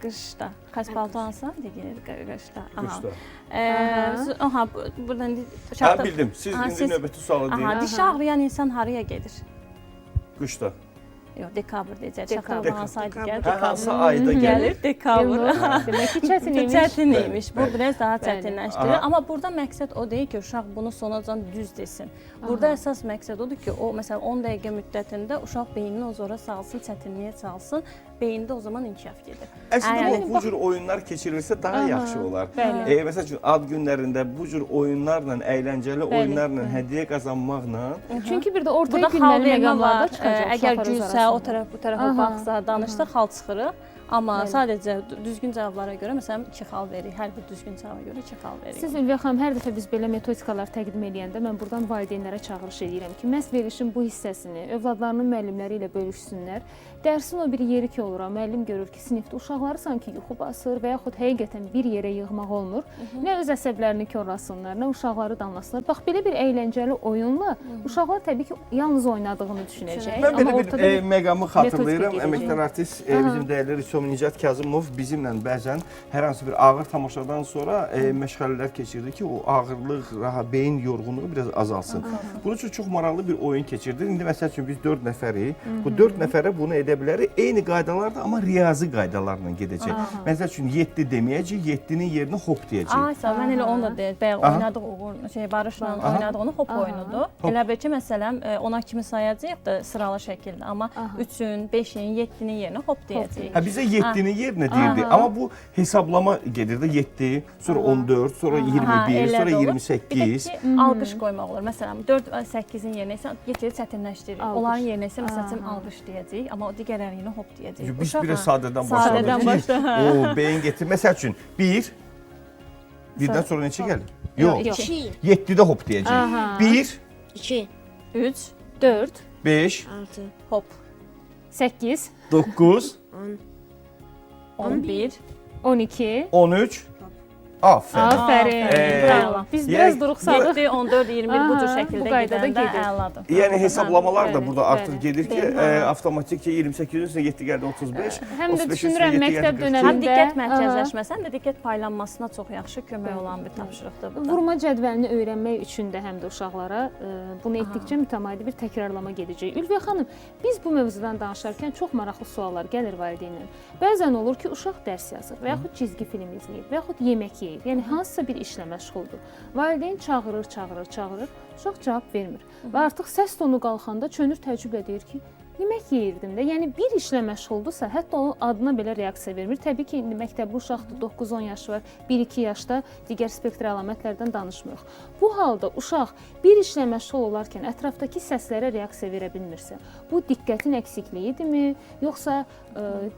Qışda. Xəz palto hansı ayda gəlir? Qışda. Qışda. Aha, buradan Hə, bildim. Siz Aha, indi siz- növbəti sualı deyin. Aha, dişi ağrıyan insan haraya gedir? Qışda. Yox, dekabr deyəcək. Şaxta Dekabr. baba hansı ayda gəlir? Hə, hansı ayda gəlir? Dekabr. Demək ki, çətin Bu imiş. çətin imiş. Bu Bəli. biraz daha Bəli. çətinləşdirir. Aha. Amma burada məqsəd o deyil ki, uşaq bunu sonacan düz desin. Burada əsas məqsəd odur ki, o məsələn 10 dəqiqə müddətində uşaq beynini o zora salsın, çətinliyə salsın. Beyində o zaman inkişaf gedir. Əslində Yəni, bu cür oyunlar keçirilsə daha yaxşı olar. Bəli. Məsəl üçün ad günlərində bu cür oyunlarla, əyləncəli oyunlarla hədiyyə qazanmaqla Çünki bir də ortaya Burada xal gülməli vermə məqamlarda var. çıxacaq. Əgər uşaqlar öz gülsə, o arasında. tərəf bu tərəfə baxsa, danışsa xal çıxırıq. Amma Bəli. sadəcə düzgün cavablara görə məsələn 2 xal veririk. Hər bir düzgün cavaba görə 2 xal veririk. Siz Ülviyə xanım, hər dəfə biz belə metodikalar təqdim edəndə mən buradan valideynlərə çağırış edirəm ki, məhz verilişin bu hissəsini övladlarının müəllimləri ilə bölüşsünlər. Dərsin o bir yeri ki olur, müəllim görür ki, sinifdə uşaqları sanki yuxu basır və yaxud həqiqətən bir yerə yığmaq olmur. Nə öz əsəblərini korlasınlar, nə uşaqları danlasınlar. Bax, belə bir əyləncəli oyunla uşaqlar təbii ki, yalnız oynadığını düşünəcək. Mən belə Amma ortada bir məqamı xatırlayıram. metodika Əməkdar artist bizim dəyərli rejissor Nicat Kazımov bizimlə bəzən hər hansı bir ağır tamaşadan sonra məşğələlər keçirdi ki, o ağırlıq, rahat beyin yorğunluğu biraz azalsın. Bunun üçün çox maraqlı bir oyun keçirdi. İndi məsəl üçün biz 4 nəfərik. Bu 4 nəfərə bunu edə bilərik. Eyni qaydalarda, amma riyazi qaydalarla gedəcək. Məsəl üçün 7 deməyəcək, 7-nin yerinə hop deyəcək. Ay, sağ ol. Mən elə onu da deyir. Bayaq oynadıq Barışla oynadığını hop oyunudur. Elə bil ki, məsələn, ona kimi sayacağıq da sıralı şəkildə, amma 3-ün, 5-in, 7-nin yerinə hop deyəcəyik. Hə bizə 7-ni yerinə deyirdi. Amma bu hesablama gedirdi 7, sonra 14, sonra 21, sonra 28. Alqış qoymaq olur. Məsələn, 4 və 8-in yerinə isə getiri çətinləşdirir. Onların yerinə isə məsələn alqış deyəcəyik, amma o digərlərinə hop deyəcəyik. Biz biraz sadədən Sadədən başladıq. O beyin getir. Məsəl üçün 1 birdən sonra neçə gəlir? Yox. 7-də hop deyəcəyik. 1 2, 3, 4, 5 6, hop, 8, 9 10, 11. 12. 13 Aferin. Aferin. Bravo. Biz biraz duruqsadıq. 7, 14, 21 bu cür Aha, şəkildə bu qaydada gedəndə gedir. əladır. Yəni hesablamalar da Bəli, burada artıq bəli. gedir ki, avtomatik ki 28 üstə 7 gəldi 35. Həm də 35 düşünürəm üstə 7 məktəb gəldi 42. dönəmində Həm diqqət mərkəzləşməsi, həm də diqqət paylanmasına çox yaxşı kömək olan bir tapşırıqdır bu. Vurma cədvəlini öyrənmək üçün də həm də uşaqlara bunu etdikcə mütəmadi bir təkrarlama gedəcək. Ülviyə xanım, biz bu mövzudan danışarkən çox maraqlı suallar gəlir valideynlərdən. Bəzən olur ki, uşaq dərs yazır və yaxud cizgi film izləyir və yaxud yemək yeyir. Yəni hansısa bir işlə məşğuldur. Valideyn çağırır, uşaq cavab vermir. Və artıq səs tonu qalxanda çönür təəccüblə deyir ki, yemək yeyirdim də. Yəni bir işlə məşğuldursa, hətta onun adına belə reaksiya vermir. Təbii ki, indi məktəbli uşaqdır, 9-10 yaşı var, 1-2 yaşda digər spektr əlamətlərdən danışmırıq. Bu halda uşaq bir işlə məşğul olarkən ətrafdakı səslərə reaksiya verə bilmirsə, bu diqqətin əksikliyidirmi, yoxsa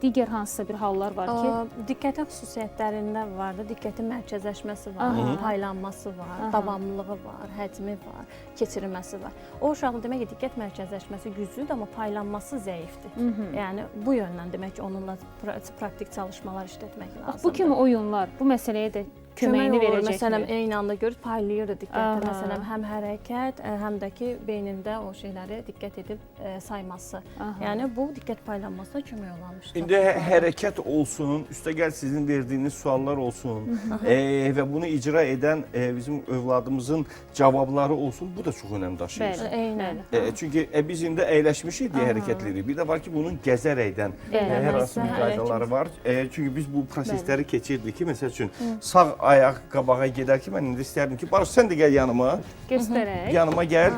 digər hansısa bir hallar var ki? Diqqətin xüsusiyyətlərində vardır, diqqətin mərkəzləşməsi var, paylanması var, davamlılığı var, həcmi var, keçirilməsi var. O uşağın demək ki, diqqət mərkəzləşməsi güclüdür, amma paylanması zəifdir. Yəni bu yöndən demək ki, onunla praktik çalışmalar işlətmək lazımdır. Bu kimi oyunlar bu məsələyə də köməyini verəcəkdir. Məsələn, eyni anda görür, paylayır diqqəti. Məsələn, həm hərəkət, həm də ki, beynində o şeyləri diqqət edib sayması. Yəni bu diqqət paylanmasına kömək olan bir şey. İndi hərəkət olsun, üstəgəl sizin verdiyiniz suallar olsun və bunu icra edən bizim övladımızın cavabları olsun, bu da çox önəm daşıyır. Eynən. Çünki biz indi əyləşmişik deyə hərəkətləyirik. Bir də var ki, bunun gəzərəkdən hər hansı bir qaydaları var. Çünki biz bu prosesləri keçirdik ki, məsəl üçün sağ ayaq qabağa gedərkən mən indi istərdim ki, Barış sən də gəl yanıma. Göstərək. Yanıma gəl.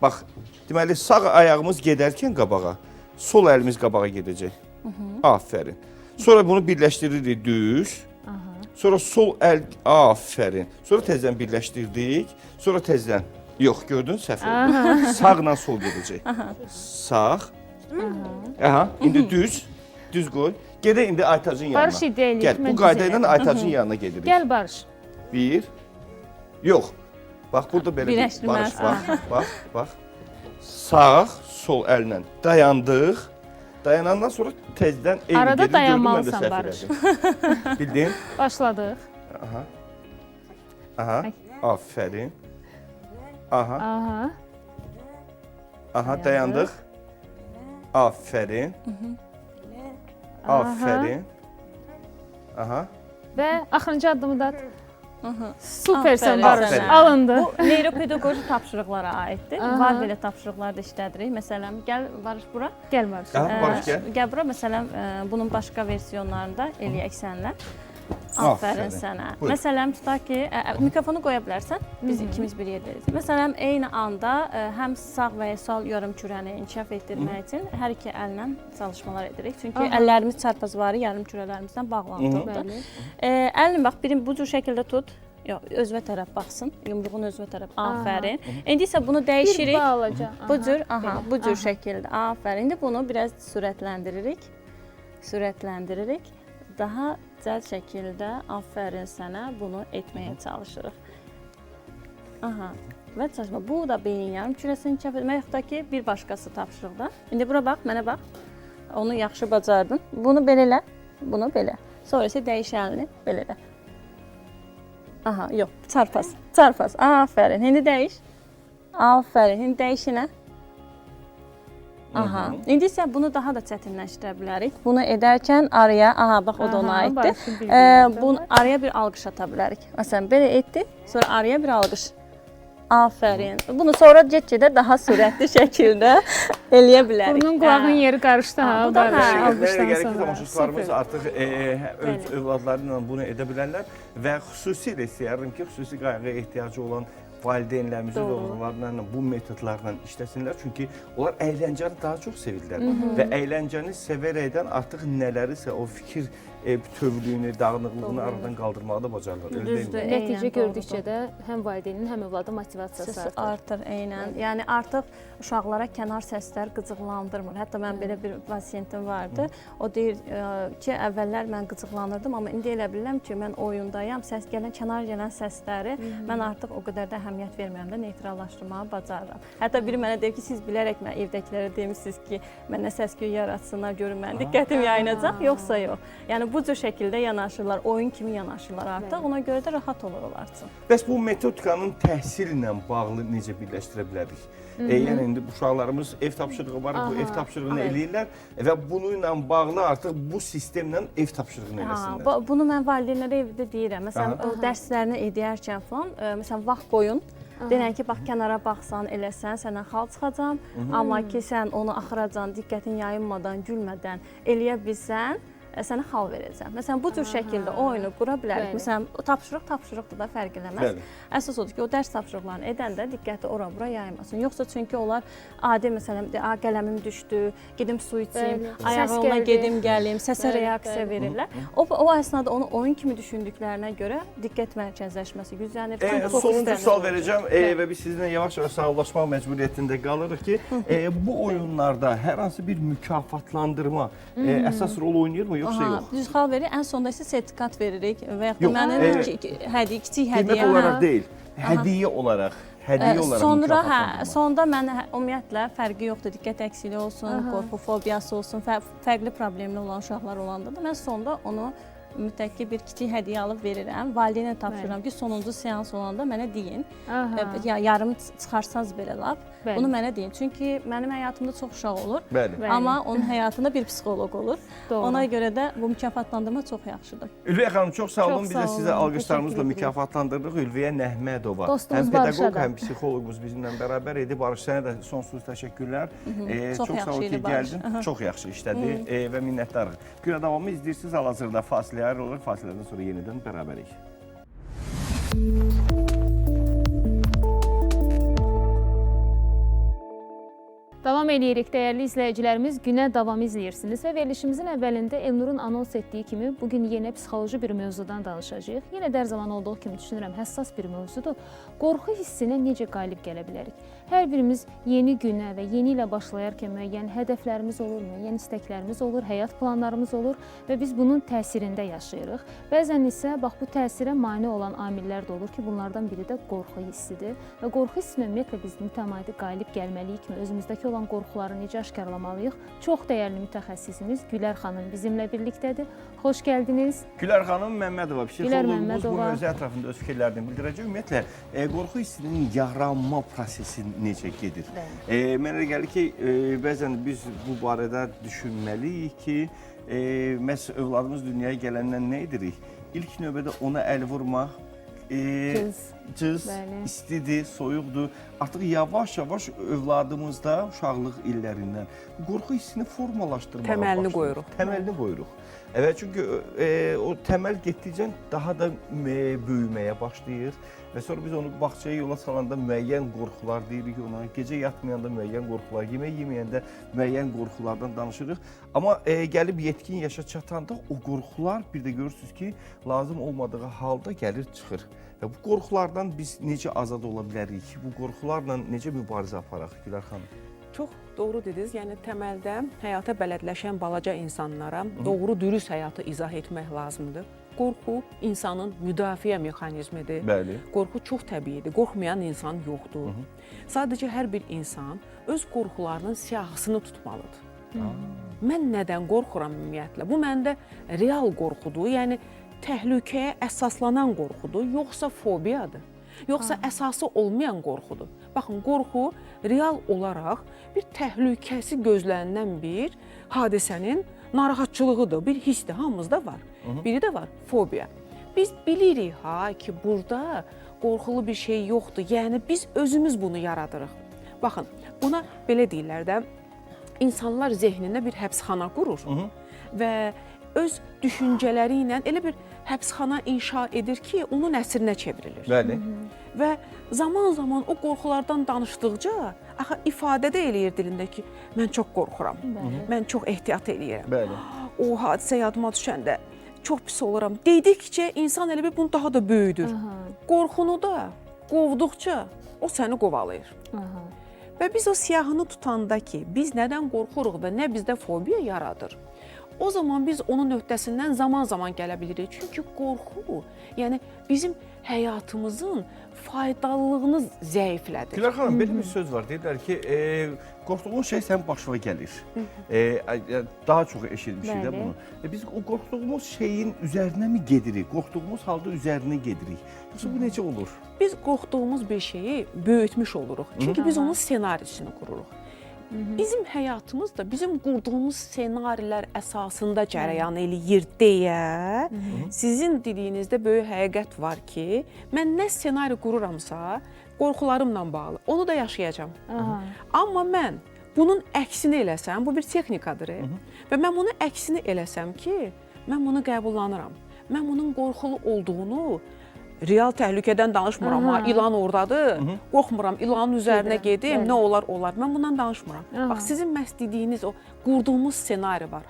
Bax, deməli sağ ayağımız gedərkən qabağa, sol əlimiz qabağa gedəcək. Aferin. Sonra bunu birləşdiririk düz. Sonra sol əl, aferin. Sonra təzədən birləşdirdik. Sonra təzədən, yox gördün səhv oldu. Sağla sol gedəcək. Sağ. İndi düz qoy. Gedək indi Aytacın yanına. Barış iddia eləyir. Gəl, bu qayda ilə Aytacın yanına gedirik. Gəl Barış. Bir. Yox. Bax, burada belə bir Barış, bax. Sağ, sol əllə dayandıq. Dayanandan sonra tezdən eyni arada gedir. dayanmalısan Barış. Bildin? Başladıq. Aha. Aferin. Aha, dayandıq. Aferin. Aferin. Və axırıncı addımı da at. Supersən Aferin Barış. sənə. Alındı. Bu neyropedaqoji tapşırıqlara aiddir. Var belə tapşırıqlar da işlədirik. Məsələn, gəl Barış bura. Gəl Barış. Barış gəl. Gəl bura. Məsələn, bunun başqa versiyonlarında eləyək sənlə. Aferin sənə. Buyur. Məsələn, tutaq ki, mikrofonu qoya bilərsən. Biz ikimiz bir yerdəyik. Məsələn, eyni anda həm sağ və ya sol yarımkürəni inkişaf etdirmək üçün hər iki əllə çalışmalar edirik. Çünki əllərimiz çarpazvarı yarımkürələrimizdən bağlantılıdır. Əlini bax, birini bu cür şəkildə tut. Yox, özünə tərəf baxsın. Yumruğun özünə tərəf. Aferin. İndi isə bunu dəyişirik. Bir balaca. Bu cür şəkildə. Aferin. İndi bunu biraz sürətləndirik. Daha cəld şəkildə aferin sənə bunu etməyə çalışırıq. Və çalışma. Bu da beyin yarımkürəsini inkişaf etmək, yaxud da ki, bir başqası tapşırıqda. İndi bura bax, mənə bax. Onu yaxşı bacardın. Bunu belə elə, bunu belə. Sonra isə dəyiş əlini belə elə. Yox, çarpaz. Aferin. İndi dəyiş. Aferin. İndi dəyişinə. İndi isə bunu daha da çətinləşdirə bilərik. Bunu edərkən araya, bax o da ona aiddir. Bunu araya bir alqış ata bilərik. Məsələn, belə etdi, sonra araya bir alqış. Aferin. Bunu sonra get-gedə daha sürətli şəkildə eləyə bilərik. Burnun qulağın yeri qarışdı ha. Bu da Barış. Gələk ki, tamaşaçılarımız artıq öz övladları ilə bunu edə bilərlər. və xüsusilə istəyərdim ki, xüsusi qayğıya ehtiyacı olan valideynlərimiz öz oğullarla bu metodlarla işləsinlər. Çünki onlar əyləncəni daha çox sevirlər və əyləncəni sevərəkdən artıq nələrisə o fikir bütövlüyünü, dağınıqlığını aradan qaldırmağı da bacarırlar. Elə deyilmi? Düzdür. Nəticə Eynən, gördükcə də həm valideynin, həm övladın motivasiyası artır. Artır, eynən. Yəni artıq uşaqlara kənar səslər qıcıqlandırmır. Hətta mən belə bir pasiyentim vardı. O deyir ki, əvvəllər mən qıcıqlanırdım, amma indi elə bilirəm ki, mən oyundayam, kənar gələn səsləri mən artıq o qədər də əhəmiyyət vermirəm də neytrallaşdırmağı bacarıram. Hətta biri mənə deyir ki, siz bilərək mən evdəkilərə demişsiniz ki, mənə səs-küy yaratsınlar, görün mənim diqqətim yayınacaq, yoxsa yox. Yəni bu cür şəkildə yanaşırlar, oyun kimi yanaşırlar artıq. Ona görə də rahat olur onlar üçün. Bəs bu metodikanın təhsillə bağlı necə birləşdirə bilərik? Yəni indi uşaqlarımız ev tapşırığı var, bu ev tapşırığını eləyirlər və bununla bağlı artıq bu sistemlə ev tapşırığını eləsinlər. Bunu mən valideynlərə evdə deyirəm. Məsələn, o dərslərini edərkən falan, məsələn, vaxt qoyun. Deyirəm ki, bax, kənara baxsan, eləsən, səndən xal çıxacam. Amma ki, sən onu axıracan, diqqətin yayınmadan, gülmədən eləyə bilsən, sənə xal verəcəm. Məsələn, bu cür şəkildə o oyunu qura bilərik. Məsələn, tapşırıqdır da fərq eləməz. Əsas odur ki, o dərs tapşırıqlarını edəndə diqqəti ora-bura yaymasın. Yoxsa çünki onlar adi, məsələn, qələmim düşdü, gedim su içim, ayağımla gedim, gəlim, səsə reaksiya verirlər. O əsnada onu oyun kimi düşündüklərinə görə diqqət mərkəzləşməsi güclənir. Sonuncu sual verəcəm və biz sizinlə yavaş-yavaş sağollaşmaq məcburiyyətində qalırıq ki, bu oyunlarda hər hansı bir mükafatlandırma əsas rol oynayırmı? Yoxsa yox? Düz xal verir, ən sonda isə sertifikat veririk və yaxud da mənim kiçik hədiyyə. Qiymət olaraq deyil, hədiyyə olaraq. Sonra sonda mən ümumiyyətlə fərqi yoxdur, diqqət əksiliyi olsun, qorxu fobiyası olsun, fərqli problemli olan uşaqlar olanda da mən sonda onu mütləq ki, bir kiçik hədiyyə alıb verirəm. Valideynə tapşırıram ki, sonuncu seans olanda mənə deyin. Yarım çıxarsaz belə lap. Bunu mənə deyin. Çünki mənim həyatımda çox uşaq olur. Amma onun həyatında bir psixoloq olur. Ona görə də bu mükafatlandırma çox yaxşıdır. Ülviyə xanım, çox sağ olun. Biz də sizə alqışlarımızla mükafatlandırdıq. Ülviyə Nəhmədova. Dostumuz həm pedaqoq, həm psixoloqumuz bizimlə bərabər idi. Barış, sənə də sonsuz təşəkkürlər. Çox sağ ol ki, gəldin. Çox yaxşı işlədi və minnətdarıq. Günə davamı izləyirsiniz. Hal-hazırda fasiləyə ayrılır. Fasilədən sonra yenidən bərabərik. Davam edirik, dəyərli izləyicilərimiz. Günə davam izləyirsiniz və verilişimizin əvvəlində Elnurun anons etdiyi kimi bugün yenə psixoloji bir mövzudan danışacağıq. Yenə də hər zaman olduğu kimi düşünürəm, həssas bir mövzudur. Qorxu hissinə necə qalib gələ bilərik? Hər birimiz yeni günə və yeni ilə başlayarkən müəyyən hədəflərimiz olur, müəyyən istəklərimiz olur, həyat planlarımız olur və biz bunun təsirində yaşayırıq. Bəzən isə bax bu təsirə mane olan amillər də olur ki, bunlardan biri də qorxu hissidir və qorxu hissinə ümumiyyətlə biz mütəmadi qalib gəlməliyikmi? Özümüzdəki olan qorxuları necə aşkarlamalıyıq? Çox dəyərli mütəxəssisimiz Gülər xanım bizimlə birlikdədir. Xoş gəldiniz. Gülər xanım Məmmədova, psixoloqumuz bu mövzu ətrafında öz fikirlərini bildirəcək. Ümumiyyətlə, qorxu hissinin yaranma prosesi necə gedir? Mənə gəlir ki, bəzən biz bu barədə düşünməliyik ki, məhz övladımız dünyaya gələndən nə edirik? İlk növbədə ona əl vurmaq, cız, istidir, soyuqdur. Artıq yavaş-yavaş övladımızda uşaqlıq illərindən qorxu hissini formalaşdırmağa təməlini qoyuruq. Təməlini qoyuruq. Evet, çünki o təməl getdikcə daha da böyüməyə başlayır və sonra biz onu bağçaya yola salanda müəyyən qorxular deyirik ona, gecə yatmayanda müəyyən qorxular, yemək yeməyəndə müəyyən qorxulardan danışırıq. Amma gəlib yetkin yaşa çatanda o qorxular bir də görürsünüz ki, lazım olmadığı halda gəlir çıxır. Və bu qorxulardan biz necə azad ola bilərik? Bu qorxularla necə mübarizə aparaq Gülər xanım? Çox doğru dediniz. Yəni təməldə həyata bələdləşən balaca insanlara doğru, dürüst həyatı izah etmək lazımdır. Qorxu insanın müdafiə mexanizmidir. Bəli. Qorxu çox təbiidir. Qorxmayan insan yoxdur. Sadəcə hər bir insan öz qorxularının siyahısını tutmalıdır. Mən nədən qorxuram ümumiyyətlə? Bu məndə real qorxudur. Yəni təhlükəyə əsaslanan qorxudur, yoxsa fobiyadır? Yoxsa əsası olmayan qorxudur? Baxın, qorxu real olaraq bir təhlükəsi gözlənilən bir hadisənin narahatçılığıdır, bir hissdir, hamımızda var. Biri də var, fobiya. Biz bilirik ki, burada qorxulu bir şey yoxdur, yəni biz özümüz bunu yaradırıq. Baxın, buna belə deyirlər də, insanlar zehnində bir həbsxana qurur və öz düşüncələri ilə elə bir həbsxana inşa edir ki, onun əsrinə çevrilir. Bəli. Və zaman-zaman o qorxulardan danışdıqca, axı ifadə də eləyir dilində ki, mən çox qorxuram, mən çox ehtiyat eləyirəm. Bəli. O hadisə yadıma düşəndə çox pis oluram. Dedikcə insan elə bir bunu daha da böyüdür. Qorxunu da qovduqca o səni qovalayır. Və biz o siyahını tutanda ki, biz nədən qorxuruq və nə bizdə fobiya yaradır, o zaman biz onun öhdəsindən zaman-zaman gələ bilirik. Çünki qorxu, yəni bizim həyatımızın faydalılığını zəiflədir. Gülər xanım, belə bir söz var. Deyirlər ki, qorxduğun şey sənin başına gəlir. Daha çox eşitmişik də bunu. Biz o qorxduğumuz şeyin üzərinə mi gedirik? Qorxduğumuz halda üzərinə gedirik. Yoxsa bu necə olur? Biz qorxduğumuz bir şeyi böyütmüş oluruq. Çünki biz onun ssenarisini qururuq. Bizim həyatımız da bizim qurduğumuz ssenarilər əsasında cərəyan eləyir deyə sizin dediyinizdə böyük həqiqət var ki, mən nə ssenari qururamsa, qorxularımla bağlı, onu da yaşayacağam. Amma mən bunun əksini eləsəm, bu bir texnikadır və mən bunun əksini eləsəm ki, mən bunu qəbullanıram. Mən bunun qorxulu olduğunu real təhlükədən danışmıram, ilan oradadır, qorxmuram, ilanın üzərinə gedim, nə olar, olar. Mən bundan danışmıram. Bax, sizin məhz dediyiniz o qurduğumuz ssenari var.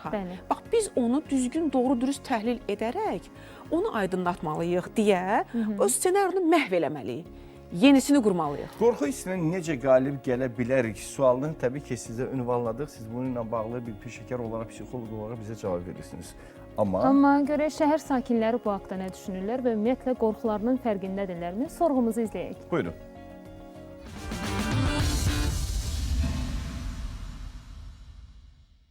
Bax, biz onu düzgün, doğru, dürüst təhlil edərək onu aydınlatmalıyıq deyə öz ssenarini məhv eləməliyik. Yenisini qurmalıyıq. Qorxu hissinə necə qalib gələ bilərik? Sualını təbii ki, sizə ünvanladıq. Siz bununla bağlı bir peşəkar olaraq, psixoloq olaraq bizə cavab verirsiniz. Amma görək şəhər sakinləri bu haqda nə düşünürlər və ümumiyyətlə qorxularının fərqindədirlərmi? Sorğumuzu izləyək. Buyurun.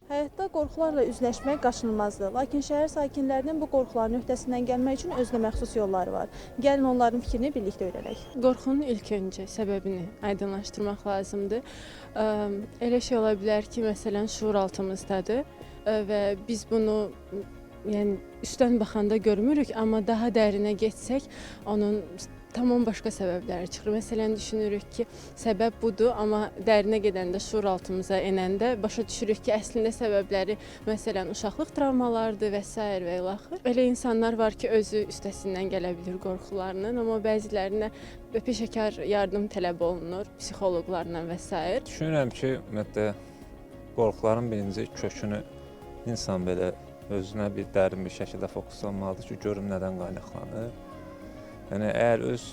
Həyatda qorxularla üzləşmək qaçınılmazdır. Lakin şəhər sakinlərinin bu qorxuların öhdəsindən gəlmək üçün özünə məxsus yolları var. Gəlin onların fikrini birlikdə öyrənək. Qorxunun ilk öncə səbəbini aydınlaşdırmaq lazımdır. Elə şey ola bilər ki, məsələn, şuur altımızdadır və biz bunu üstdən baxanda görmürük, amma daha dərinə getsək, onun tamam başqa səbəbləri çıxır. Məsələn, düşünürük ki, səbəb budur, amma dərinə gedəndə, şuur altımıza enəndə başa düşürük ki, əslində səbəbləri, məsələn, uşaqlıq travmalardır və s. və ilaxır. Elə insanlar var ki, özü üstəsindən gələ bilir qorxularının, amma bəzilərinə peşəkar yardım tələb olunur, psixoloqlarla və s. Düşünürəm ki, ümumiyyətlə, qorxuların birinci kökünü insan belə özünə bir dərin bir şəkildə fokuslanmalıdır ki, görüm nədən qaynaqlanır. Yəni, əgər öz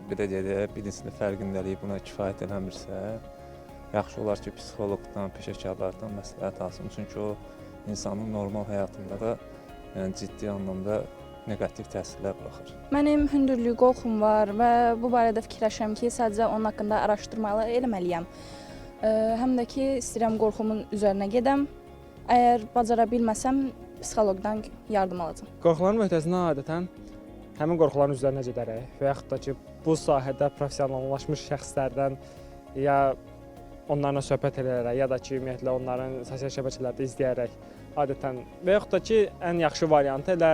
birincisini fərqindəliyib buna kifayət eləmirsə, yaxşı olar ki, psixoloqdan, peşəkarlardan məsləhət alsın. Çünki o, insanın normal həyatında da ciddi anlamda neqativ təsirlər buraxır. Mənim hündürlük qorxum var və bu barədə fikirləşirəm ki, sadəcə onun haqqında araşdırmalar eləməliyəm. Həm də ki, istəyirəm qorxumun üzərinə gedəm. Əgər bacara bilməsəm, psixoloqdan yardım alacağam. Qorxuların öhdəsindən adətən həmin qorxuların üzərinə gedərək və yaxud da ki, bu sahədə professionallaşmış şəxslərdən ya onlarla söhbət edərək, ya da ki, ümumiyyətlə onların sosial şəbəkələrdə izləyərək adətən və yaxud da ki, ən yaxşı variantı elə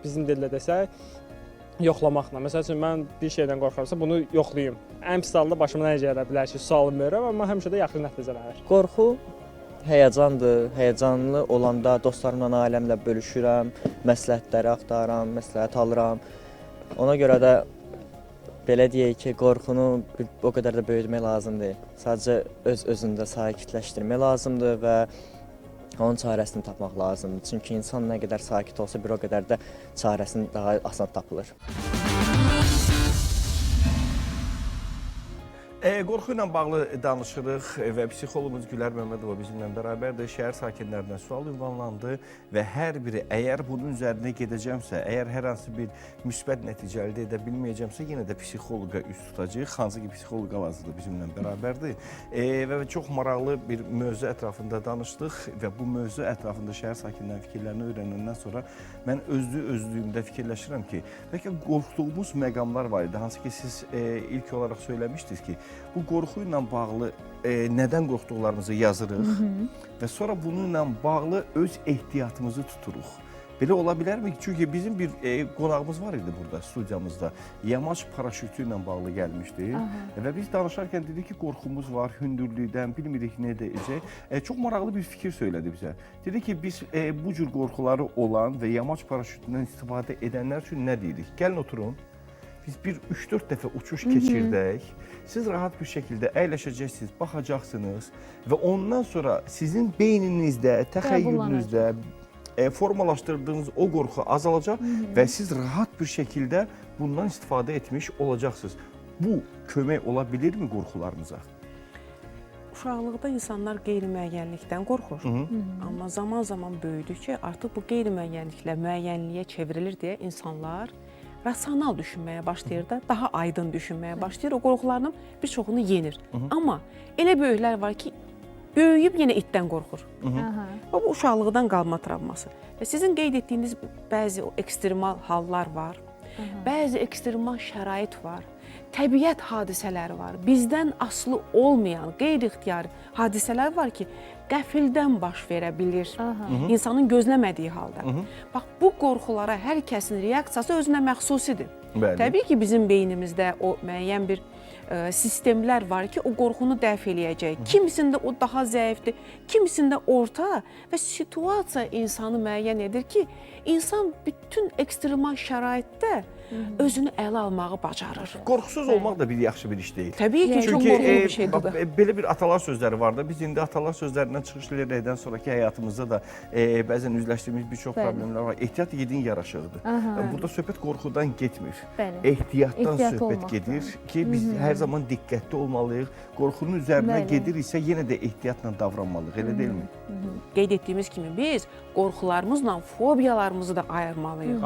bizim dillə desək, yoxlamaqla. Məsəl üçün, mən bir şeydən qorxuramsa, bunu yoxlayım. Ən pis halda başıma nə gələ bilər ki, sualım verirəm, amma həmişə də yaxşı nəticələr. Qorxu həyəcandır. Həyəcanlı olanda dostlarımla, ailəmlə bölüşürəm, məsləhətləri axtarıram, məsləhət alıram. Ona görə də belə deyək ki, qorxunu o qədər də böyütmək lazım deyil. Sadəcə öz-özündə sakitləşdirmək lazımdır və onun çarəsini tapmaq lazımdır. Çünki insan nə qədər sakit olsa, bir o qədər də çarəsini daha asan tapılır. Qorxu ilə bağlı danışırıq və psixoloqumuz Gülər Məmmədova bizimlə bərabərdir. Şəhər sakinlərindən sual ünvanlandı və hər biri əgər bunun üzərinə gedəcəmsə, əgər hər hansı bir müsbət nəticə əldə edə bilməyəcəmsə, yenə də psixoloqa üst tutacaq. Hansı ki, psixoloq hal-hazırda bizimlə bərabərdir. Və çox maraqlı bir mövzu ətrafında danışdıq və bu mövzu ətrafında şəhər sakinlərinin fikirlərini öyrənəndən sonra mən özlüyümdə fikirləşirəm ki, bəlkə qorxduğumuz məqamlar var idi. Hansı ki, siz ilk olaraq söyləmişdiniz ki, bu qorxu ilə bağlı nədən qorxduqlarımızı yazırıq və sonra bununla bağlı öz ehtiyatımızı tuturuq. Belə ola bilərmi? Çünki bizim bir qonağımız var idi burada studiyamızda. Yamaç paraşütü ilə bağlı gəlmişdi. Və biz danışarkən dedik ki, qorxumuz var, hündürlükdən, bilmirik nə edəcək. Çox maraqlı bir fikir söylədi bizə. Dedi ki, biz bu cür qorxuları olan və yamaç paraşütündən istifadə edənlər üçün nə deyirik? Gəlin oturun. Biz bir 3-4 dəfə uçuş keçirdək. Siz rahat bir şəkildə əyləşəcəksiniz, baxacaqsınız və ondan sonra sizin beyninizdə, təxəyyülünüzdə formalaşdırdığınız o qorxu azalacaq və siz rahat bir şəkildə bundan istifadə etmiş olacaqsınız. Bu kömək ola bilirmi qorxularınıza? Uşaqlıqda insanlar qeyri-müəyyənlikdən qorxur. Amma zaman-zaman böyüdükcə artıq bu qeyri-müəyyənliklər müəyyənliyə çevrilir deyə insanlar rasional düşünməyə başlayır da, daha aydın düşünməyə başlayır. O qorxularının bir çoxunu yenir. Amma elə böyüklər var ki, böyüyüb yenə itdən qorxur. Bu uşaqlıqdan qalma travması. Və sizin qeyd etdiyiniz bəzi ekstremal hallar var, bəzi ekstremal şərait var, təbiət hadisələri var, bizdən asılı olmayan, qeyri-ixtiyari hadisələr var ki, qəfildən baş verə bilir, insanın gözləmədiyi halda. Bax, bu qorxulara hər kəsin reaksiyası özünə məxsusidir. Təbii ki, bizim beynimizdə o müəyyən bir sistemlər var ki, o qorxunu dəf eləyəcək. Kimisində o daha zəifdir, kimisində orta və situasiya insanı müəyyən edir ki, insan bütün ekstremal şəraitdə özünü ələ almağı bacarır. Qorxusuz olmaq da bir yaxşı bir iş deyil. Təbii ki, çox qorxulu bir şeydir da. Belə bir atalar sözləri var da, biz indi atalar sözlərindən çıxış edəkdən sonraki həyatımızda da bəzən üzləşdiyimiz bir çox problemlər var. Ehtiyat yedin yaraşıqdır. Burada söhbət qorxudan getmir. Ehtiyatdan söhbət gedir ki, biz hər zaman diqqətli olmalıyıq. Qorxunun üzərinə gediriksə, yenə də ehtiyatla davranmalıyıq, elə deyilmi? Qeyd etdiyimiz kimi biz qorxularımızla fobiyalarımızı da ayırmalıyıq.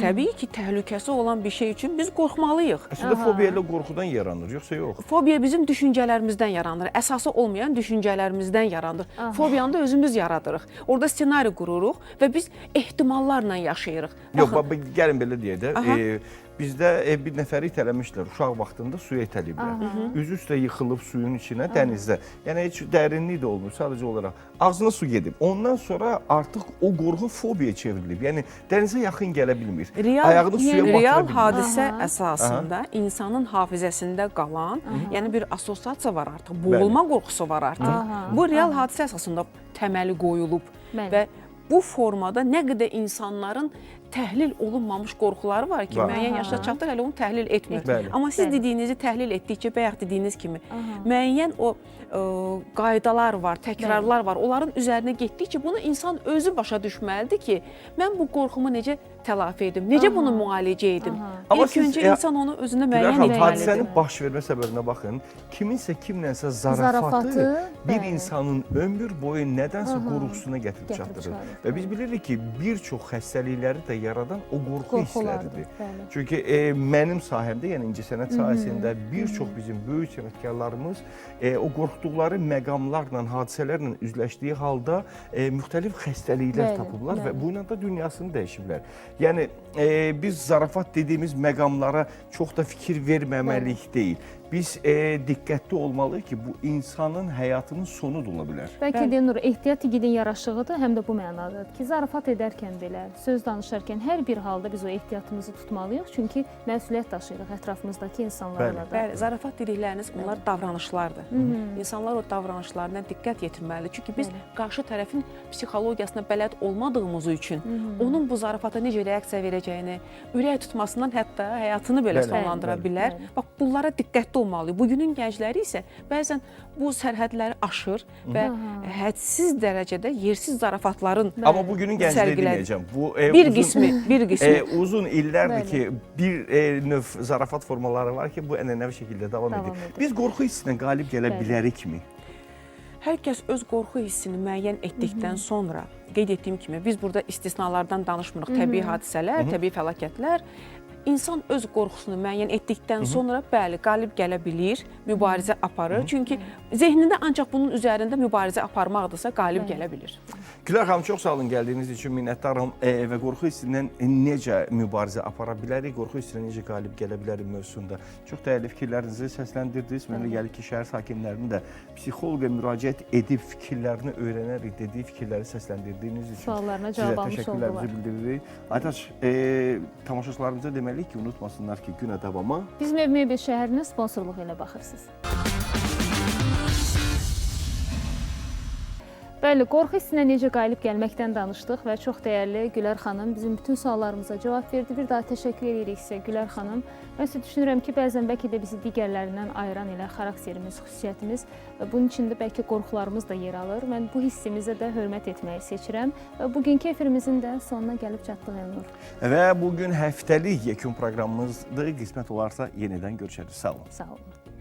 Təbii ki, təhlükəsi olan bir şey üçün biz qorxmalıyıq. Əslində fobiya ilə qorxudan yaranır, yoxsa yox? Fobiya bizim düşüncələrimizdən yaranır. Əsası olmayan düşüncələrimizdən yaranır. Fobiyanı da özümüz yaradırıq. Orada ssenari qururuq və biz ehtimallarla yaşayırıq. Yox, gəlin belə deyək də. Bizdə bir nəfəri itələmişlər, uşaq vaxtında suya itəliyiblər. Üzü üstə yıxılıb suyun içinə, dənizdə. Yəni heç dərinlik də olmur, sadəcə olaraq. Ağzına su gedib. Ondan sonra artıq o qorxu fobiyaya çevrilib. Yəni dənizə yaxın gələ bilmir. Ayağını suya batıra bilmir. Real hadisə əsasında insanın hafizəsində qalan, yəni bir assosiasiya var artıq, boğulma qorxusu var artıq. Bu real hadisə əsasında təməli qoyulub və bu formada nə qədər insanların təhlil olunmamış qorxuları var ki, müəyyən yaşda çatır, hələ onu təhlil etmir. Amma siz dediyinizi təhlil etdikcə, bayaq dediyiniz kimi, müəyyən o qaydalar var, təkrarlar var, onların üzərinə getdikcə bunu insan özü başa düşməlidir ki, mən bu qorxumu necə tələfi edim, necə bunu müalicə edim. İlk öncə insan onu özünə müəyyən etməlidir. Hadisənin baş vermə səbəbinə baxın, kiminsə kimlənsə zarafatı bir insanın ömür boyu nədənsə qorxusuna gətirib çatdırır. Və biz bilirik ki, bir çox xəstəlikləri də yaradan o qorxu hissləridir. Çünki mənim sahəmdə, yəni incəsənət sahəsində bir çox bizim böyük sənətkarlarımız o qorxduqları məqamlarla, hadisələrlə üzləşdiyi halda müxtəlif xəstəliklər tapıblar və bu ilə də dünyasını dəyişiblər. Yəni biz zarafat dediyimiz məqamlara çox da fikir verməməliyik deyil. Biz diqqətli olmalıyıq ki, bu insanın həyatının sonu da ola bilər. Bəlkə də Nur, ehtiyat igidin yaraşığıdır, həm də bu mənadadır ki, zarafat edərkən belə, söz danışarkən hər bir halda biz o ehtiyatımızı tutmalıyıq. Çünki məsuliyyət daşıyırıq ətrafımızdakı insanlarla da. Bəli, zarafat dedikləriniz onlar davranışlardır. İnsanlar o davranışlarına diqqət yetirməlidir. Çünki biz qarşı tərəfin psixologiyasına bələd olmadığımız üçün onun bu zarafata necə reaksiya verəcəyini, ürək tutmasından hətta həyatını belə sonlandıra bilər. Bax, bunlara diqqətli olmalıyıq. Bugünün gəncləri isə bəzən bu sərhədləri aşır və hədsiz dərəcədə yersiz zarafatların sərgiləyir. Amma bugünün gəncləri deməyəcəm. Bir qismi. Uzun illərdir ki, bir növ zarafat formaları var ki, bu ənənəvi şəkildə davam edir. Biz qorxu hissinə qalib gələ bilərikmi? Hər kəs öz qorxu hissini müəyyən etdikdən sonra, qeyd etdiyim kimi, biz burada istisnalardan danışmırıq. Təbii hadisələr, təbii fəlakətlər, insan öz qorxusunu müəyyən etdikdən sonra bəli, qalib gələ bilir, mübarizə aparır. Çünki zehnində ancaq bunun üzərində mübarizə aparmaqdırsa qalib gələ bilir. Gülər xanım, çox sağ olun gəldiyiniz üçün minnətdaram və qorxu hissindən necə mübarizə apara bilərik, qorxu hissindən necə qalib gələ bilərik mövzusunda çox dəyərli fikirlərinizi səsləndirdiniz. Mənə gəlir ki, şəhər sakinlərinin də psixoloqa müraciət edib fikirlərini öyrənərək dediyi fikirləri səsləndirdiyiniz üçün suallarına cavab almış sizə təşəkkürlərimizi bildiririk. Aytaç, tamaşaçılarımıza deməliyik ki, unutmasınlar ki, Günə davama Biz Mebel şəhərinin sponsorluğu ilə baxırsınız. Bəli, qorxu hissinə necə qalib gəlməkdən danışdıq və çox dəyərli Gülər xanım bizim bütün suallarımıza cavab verdi. Bir daha təşəkkür edirik sizə Gülər xanım. Mən sizə düşünürəm ki, bəzən bəlkə də bizi digərlərindən ayıran elə xarakterimiz, xüsusiyyətimiz və bunun içində bəlkə qorxularımız da yer alır. Mən bu hissimizə də hörmət etməyi seçirəm və bugünkü efirimizin də sonuna gəlib çatdıq Elnur. və bugün həftəlik yekun proqramımızda qismət olarsa yenidən görüşərik. Sağ olun. Sağ olun.